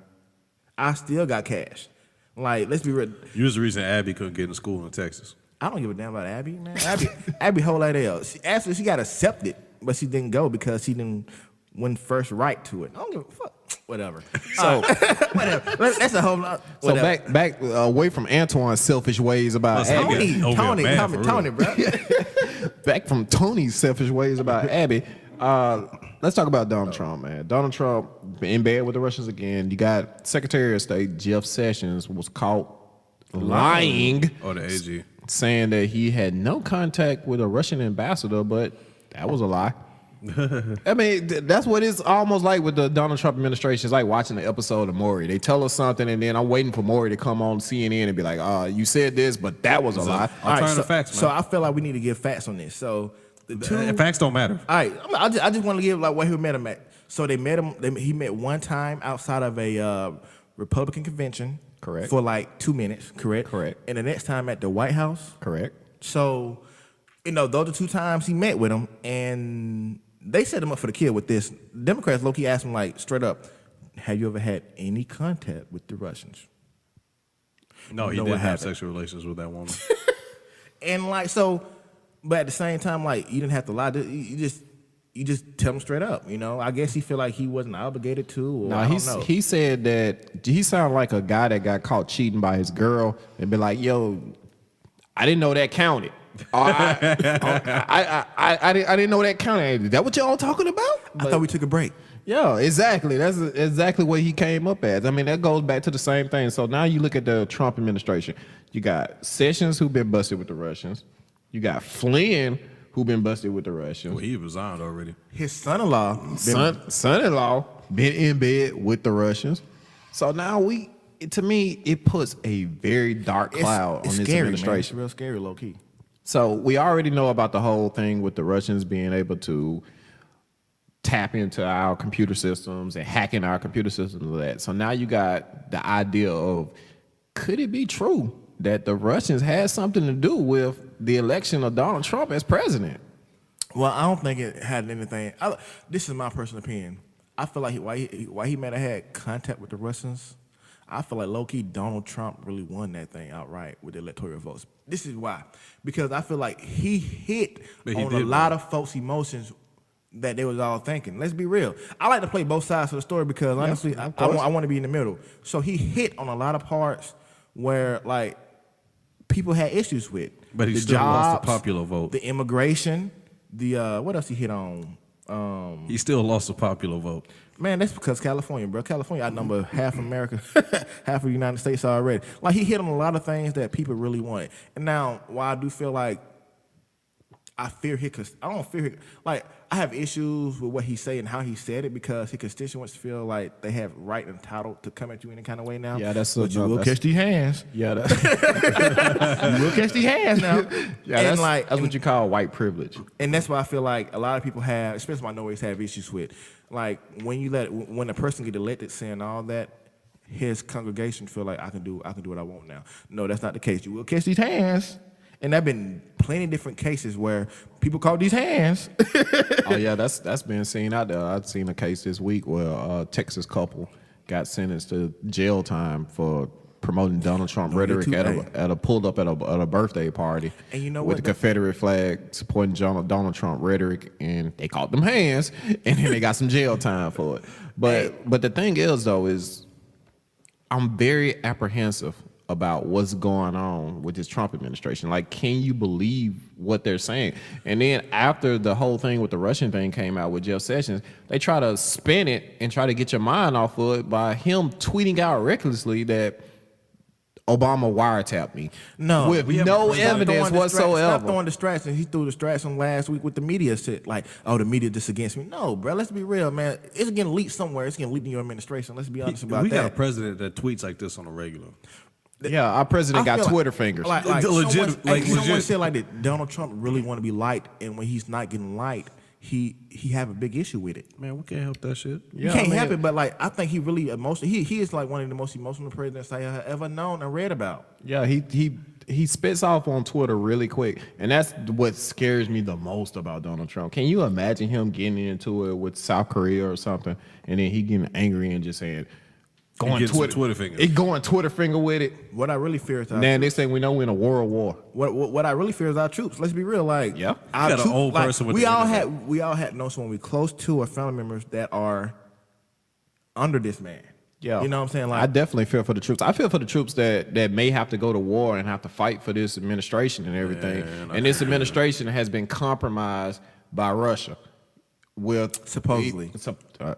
I still got cash. Like, let's be real. You was the reason Abby couldn't get into school in Texas. I don't give a damn about Abby, man. Abby whole lot else. She got accepted, but she didn't go because she didn't win first right to it. I don't give a fuck. Whatever. So whatever. That's a whole lot. So back away from Antoine's selfish ways about Abby. Tony, bro. Back from Tony's selfish ways about Abby. Let's talk about Donald Trump, man. Donald Trump in bed with the Russians again. You got Secretary of State Jeff Sessions was caught lying. Oh, the AG. Saying that he had no contact with a Russian ambassador, but that was a lie. I mean, that's what it's almost like with the Donald Trump administration. It's like watching the episode of Maury. They tell us something, and then I'm waiting for Maury to come on CNN and be like, you said this, but that was a lie. Alternative facts, man. So I feel like we need to give facts on this. So facts don't matter. All right, I just want to give like where he met him at. So they met him. He met one time outside of a Republican convention. Correct. For like 2 minutes. Correct. Correct. And the next time at the White House. Correct. So, those are 2 times he met with him, and they set him up for the kill with this. Democrats low-key asked him, like, straight up, have you ever had any contact with the Russians? No, he No, didn't what have happened? sexual relations with that woman. And, like, so, but at the same time, like, you didn't have to lie. You just tell him straight up, I guess he feel like he wasn't obligated to, or No, I don't know. he said that he sounded like a guy that got caught cheating by his girl and be like, "Yo, I didn't know that counted. I didn't know that counted. Is that what y'all talking about?" I thought we took a break. Yeah, exactly. That's exactly what he came up as. I mean, that goes back to the same thing. So now you look at the Trump administration. You got Sessions who been busted with the Russians. You got Flynn who been busted with the Russians. Well, he resigned already. His son-in-law. Son-in-law been in bed with the Russians. So now to me, it puts a very dark cloud it's on this scary, administration. Man. It's real scary, low-key. So we already know about the whole thing with the Russians being able to tap into our computer systems and hacking our computer systems and that. So now you got the idea of, could it be true that the Russians had something to do with the election of Donald Trump as president? Well, I don't think it had anything. This is my personal opinion. I feel like why he might have had contact with the Russians. I feel like low-key Donald Trump really won that thing outright with the electoral votes. This is why. Because I feel like he hit on a lot of folks' emotions that they was all thinking. Let's be real. I like to play both sides of the story because honestly, of I course. want to be in the middle. So he hit on a lot of parts where like people had issues with. But he the still lost the jobs, popular vote. the immigration, the what else he hit on? He still lost the popular vote. Man, that's because California, bro. California outnumber half America, half of the United States already. Like, he hit on a lot of things that people really wanted. And now, while I do feel like I fear I don't fear like, I have issues with what he said and how he said it because his constituents feel like they have right and title to come at you any kind of way now. Yeah, that's but you will catch these hands. Yeah, You will catch these hands now. yeah, and that's what you call white privilege. And that's why I feel like a lot of people have, especially minorities, have issues with. Like, when a person get elected saying all that, his congregation feel like I can do what I want now. No, that's not the case. You will catch these hands. And there have been plenty of different cases where people caught these hands. Oh yeah, that's been seen out there. I've seen a case this week where a Texas couple got sentenced to jail time for promoting Donald Trump rhetoric at a pulled up at a birthday party. And you know with what? the Confederate flag supporting Donald Trump rhetoric, and they caught them hands, and then they got some jail time for it. But the thing is though is, I'm very apprehensive about what's going on with this Trump administration. Like, can you believe what they're saying? And then after the whole thing with the Russian thing came out with Jeff Sessions, they try to spin it and try to get your mind off of it by him tweeting out recklessly that Obama wiretapped me. No, with no Stop evidence throwing whatsoever. Stop throwing distractions. He threw distraction last week with the media shit. Like, oh, the media just against me. No, bro, let's be real, man. It's getting leaked somewhere. It's getting leaked in your administration. Let's be honest about We that. got a president that tweets like this on a regular. Yeah, our president I got feel Twitter fingers. Like, Legit- someone legit. said like that Donald Trump really want to be liked, and when he's not getting liked, he have a big issue with it. Man, we can't help that shit. You can't help it, but like I think he really emotional. He is like one of the most emotional presidents I have ever known and read about. Yeah, he spits off on Twitter really quick, and that's what scares me the most about Donald Trump. Can you imagine him getting into it with South Korea or something, and then he getting angry and just saying, going getting some Twitter fingers. It going Twitter finger with it. What I really fear is our Now next thing we know, we're in a world war. what I really fear is our troops. Let's be real. Like, Yeah. our You got an troops, old like, person with we the all internet. know someone we close to or family members that are under this man. Yeah, you know what I'm saying? I Like, definitely feel for the troops. I feel for the troops that may have to go to war and have to fight for this administration and everything. Man, and this administration has been compromised by Russia. With Supposedly.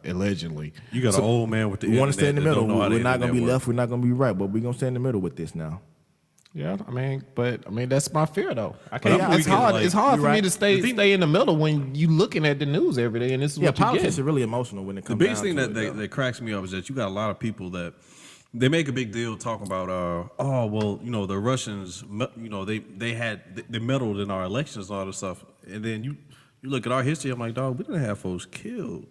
Allegedly. You got an old man with the we want to stay in the internet that middle. don't know how the We're not gonna be internet left. We're not gonna be right. But we're gonna stay in the middle with this now. Yeah, I mean, that's my fear though. I But I'm can't. It's thinking, hard. like, It's hard you're for me right. to stay in the middle when you looking at the news every day, and this is Yeah, what you politics get. are really emotional when it The comes. biggest down thing to that, it, that cracks me up is that you got a lot of people that they make a big deal talking about, oh well, the Russians, they meddled in our elections and all this stuff, and then you look at our history. I'm like, dog, we didn't have folks killed.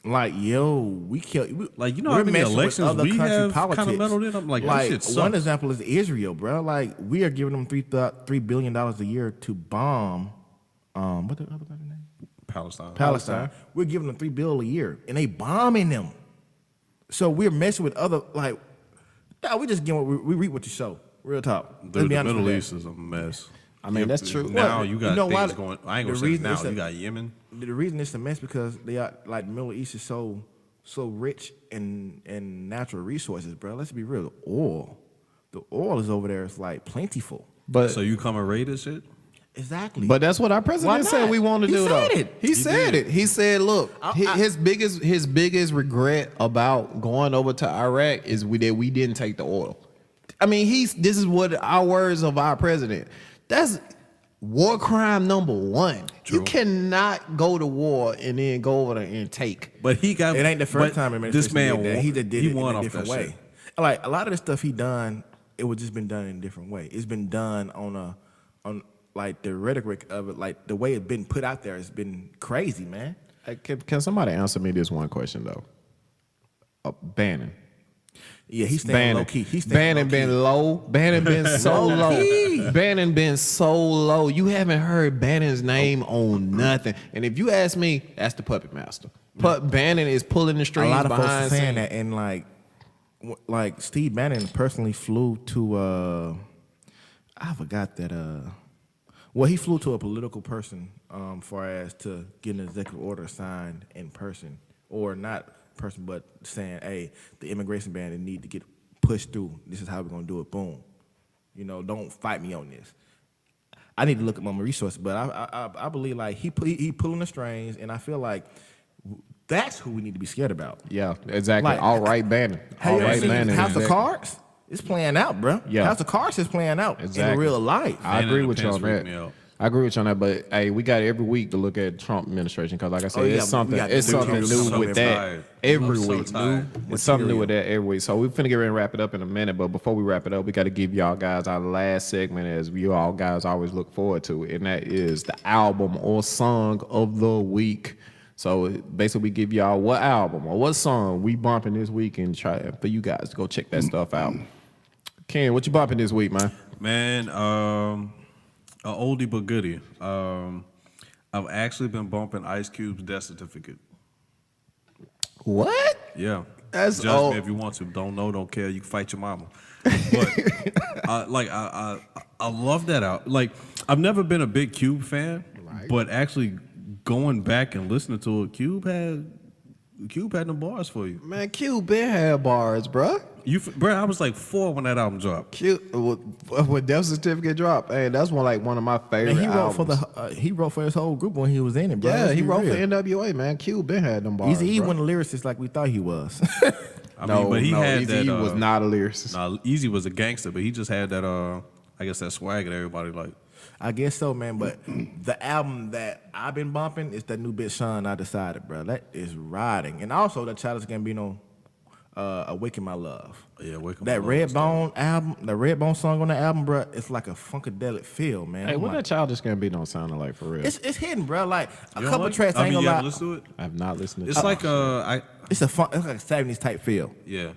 Like, yo, we killed. Like, you know we're how many messing with elections other we country have politics. kinda meddled in? I'm like, that shit one sucks. example is Israel, bro. Like, we are giving them $3 billion a year to bomb. What the other country name? Palestine. We're giving them $3 billion a year, and they bombing them. So we're messing with other like. Nah, we just giving we reap what you sow. Real talk. Let's The be honest Middle with that. East is a mess. I mean, that's true. Now Well, you got you know why things the- going. I ain't gonna the say reason now. it's a- You got Yemen. The reason it's a mess because they are like the Middle East is so rich in natural resources, bro. Let's be real. The oil is over there. It's like plentiful. But So you come and raid this shit? Exactly. But that's what our Why president said not? we want to He do, said though. it. He said did. it. He said, "Look, his biggest regret about going over to Iraq is that we didn't take the oil." I mean, this is what our words of our president. That's war crime number one. True. You cannot go to war and then go over there and take. But he got. it ain't the first but time this administration man. did that. He just did it won in a off different that way. shit. Like a lot of the stuff he done, it was just been done in a different way. It's been done on like the rhetoric of it, like the way it's been put out there has been crazy, man. Can somebody answer me this one question though? Bannon. Yeah, he's staying low key. He's staying Bannon low-key. been low. Bannon been so low. Low-key. Bannon been so low. You haven't heard Bannon's name on nothing. And if you ask me, that's the puppet master. Bannon is pulling the A strings lot of folks behind are saying scenes. that, and like Steve Bannon personally flew to I forgot that well, he flew to a political person far as to get an executive order signed in person, or not person, but saying, hey, the immigration ban they need to get pushed through. This is how we're gonna do it. Boom. You know, don't fight me on this. I need to look at my resources, but I believe like he pulling the strings, and I feel like that's who we need to be scared about. Yeah, exactly. Like- all right, Bannon. Have All you ever right, seen Bannon. House of Exactly. Cards? It's playing out, bro. Yeah. House of Cards is playing out in Exactly. real life. I Bannon agree and with you Pence on freak that. me out. I agree with you on that, but hey, we got every week to look at Trump administration because, like I said, Oh, yeah, it's we something. got It's the new something Trump new stuff with every that time. every I'm so week. tired. It's something new with that every week. So we're finna get ready and wrap it up in a minute. But before we wrap it up, we got to give y'all guys our last segment, as you all guys always look forward to, and that is the album or song of the week. So basically, we give y'all what album or what song we bumping this week, and try for you guys to go check that stuff out. Ken, what you bumping this week, man? Man, a oldie but goodie. I've actually been bumping Ice Cube's Death Certificate. What? Yeah. That's Judge old. me if you want to. Don't know, don't care. You can fight your mama. But I love that out. Like, I've never been a big Cube fan, but actually going back and listening to it, Cube had them bars for you. Man, Cube been had bars, bruh. Bro, I was like 4 when that album dropped. Cube when Death Certificate dropped, hey, that's one of my favorite. And he wrote albums. for he wrote for his whole group when he was in it, bro. Yeah, Let's he be wrote for real. NWA, man. Cube been had them bars. Easy E bro. wasn't a lyricist like we thought he was. I mean, but he had Eazy-E that. was not a lyricist. Nah, Easy was a gangster, but he just had that. I guess that swag that everybody like. I guess so, man. But the album that I've been bumping is that new Big Sean, I Decided, bro. That is riding. And also the Childish Gambino, Awaken My Love. Yeah, Wake 'Em That Up Redbone album, the Redbone song on the album, bro, it's like a funkadelic feel, man. Hey, I'm what like, that Childish Gambino sounding like for real? it's hidden, bro. Like a You don't couple like it? tracks, I ain't mean, gonna you lie. ever listen to it? I've not listened to It's like It's a fun, it's like a 70s type feel. yeah.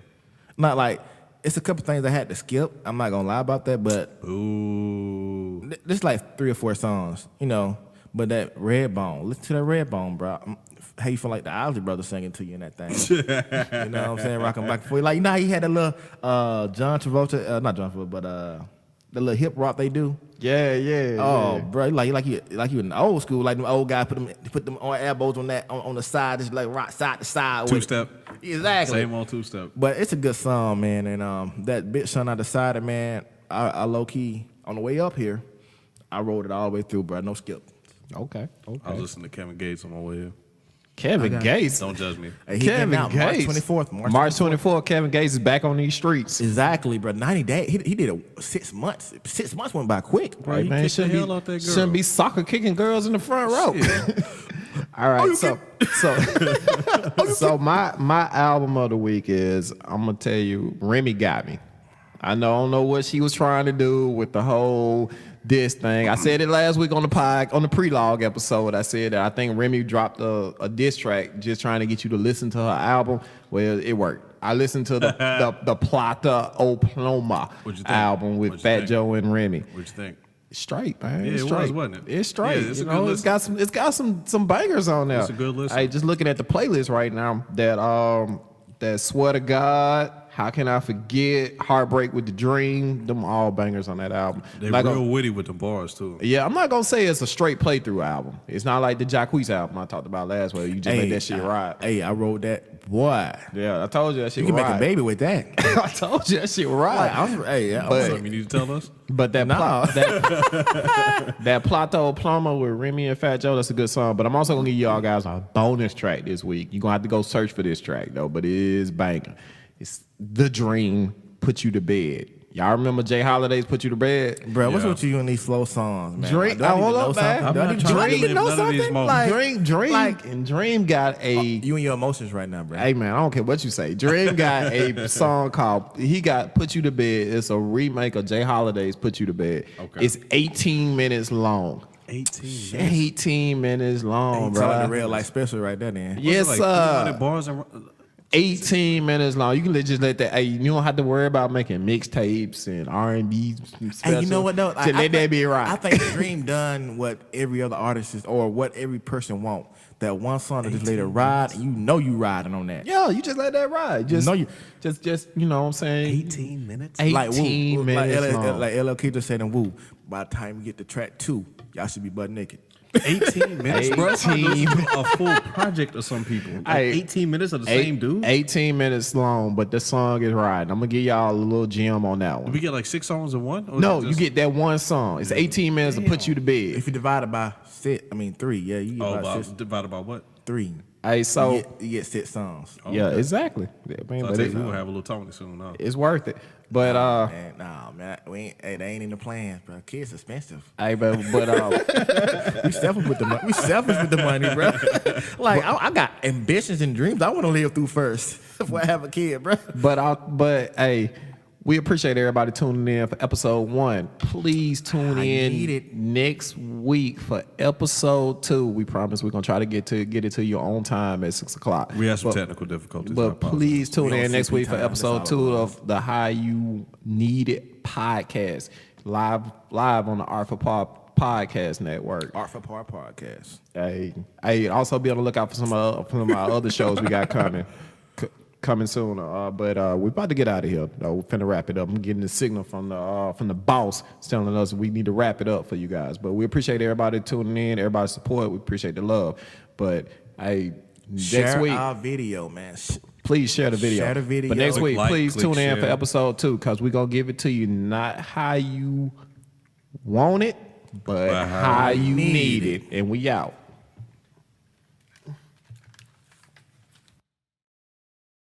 Not like it's a couple things I had to skip. I'm not gonna lie about that, but Ooh. there's like 3 or 4 songs, you know. But that Redbone, listen to that Redbone, bro. How you feel like the Ozzy Brothers singing to you in that thing? You know what I'm saying? Rocking back and forth. Like, you know how he had that little John Travolta, not John Travolta, but the little hip rock they do. yeah. Oh, bro, like you in the old school, like them old guys put them on elbows on the side, just like rock side to side. with it. Two-step. Exactly. Same old two-step. But it's a good song, man. And that Bitch Son I Decided, man, I low key on the way up here, I rode it all the way through, bro. No skip. Okay. I was listening to Kevin Gates on my way here. Kevin Gates. Don't judge me. Hey, he Kevin came out March Gates. 24th. March 24th. Kevin Gates is back on these streets. Exactly, bro. 90 days. He did it 6 months. 6 months went by quick, bro. Right. He Man, kicked the shouldn't hell out that girl. shouldn't be soccer kicking girls in the front row. All right, so my album of the week is, I'm gonna tell you, Remy Got Me. I don't know what she was trying to do with the whole diss thing. I said it last week on the pre-log episode. I said that I think Remy dropped a diss track just trying to get you to listen to her album. Well, it worked. I listened to the Plata O Ploma What'd you think? album with What'd you Fat think? Joe and Remy. What'd you think? It's straight, man. Yeah, It's it straight. was, wasn't it? It's straight. Yeah, it's a you good know, it's got some bangers on there. It's a good listen. Hey, just looking at the playlist right now, that Swear to God, How Can I Forget, Heartbreak with the Dream, them all bangers on that album. They Like real witty with the bars too. yeah, I'm not gonna say it's a straight playthrough album. It's not like the Jacquees album I talked about last week. You just let that shit ride. Hey, I wrote that. Boy, Yeah, I told you that shit you can would make a ride. baby with that. I told you that shit would ride. But- Something you need to tell us? But that Nah. that Plato Plumber with Remy and Fat Joe, that's a good song. But I'm also gonna give y'all guys a bonus track this week. You're gonna have to go search for this track though, but it is banging. It's The Dream, Put You to Bed. Y'all remember Jay Holiday's Put You to Bed? Bro, what's Yeah. with you and these slow songs, man? Drink- Like, do I need to hold know up, man. something? I'm Do I not need to trying to drink live to know none of these something? moments. Like, Dream got a you and your emotions right now, bro. hey man, I don't care what you say. Dream got a song called Put You to Bed. It's a remake of Jay Holiday's Put You to Bed. Okay. It's 18 minutes long. 18. 18 minutes long, You telling the bro. real life special right there, then. Yes, like sir. 300 bars and 18 minutes long. You can just let that. Hey, you don't have to worry about making mixtapes and R&B. Hey, you know what though? Just let that be right. I think Dream done what every other artist is, or what every person want. That one song that just let it ride, and you know you riding on that. yeah, you just let that ride. Just, No, you- just you know what I'm saying. 18 minutes? 18 Like Woo, minutes long. like LL Cool just said in Woo. By the time we get to track 2, y'all should be butt naked. 18 minutes, bro. That's how 18. those are a full project of some people. Like Hey, 18 minutes of the same dude? 18 minutes long, but the song is riding. I'm gonna give y'all a little gem on that Did one. we get like 6 songs in one? Or is No, it you just- get that one song. It's 18 minutes to put you to bed. If you divide it by 3, yeah, you get Oh, about 6, divided by what? 3. Hey, so You get 6 songs. yeah, exactly. Yeah, man, So I but think it- we're going to have a little Tony soon. Huh? it's worth it. But Man, nah, man, they ain't in the plans, bro. Kids expensive. hey, but We selfish with the money. We selfish with the money, bro. Like I got ambitions and dreams I want to live through first before I have a kid, bro. But hey, we appreciate everybody tuning in for episode 1. Please tune I need in it. next week for episode 2. We promise we're gonna try to get it to you on time at 6:00. We had some But- technical difficulties. I But apologize. please tune We on in next CP week for time. episode That's all 2 it was. of the How You Need It podcast, live on the Art for Podcast Network. Art for Par podcast. Hey, also be on the lookout for some of our other shows we got coming soon. But we're about to get out of here. We're finna wrap it up. I'm getting the signal from the boss telling us we need to wrap it up for you guys. But we appreciate everybody tuning in, everybody's support. We appreciate the love. But hey, next Share week. our video, man. Please share the video. Share the video. But next Click week, like, please click tune in for share. episode 2 because we're going to give it to you not how you want it, but how you need it. And we out.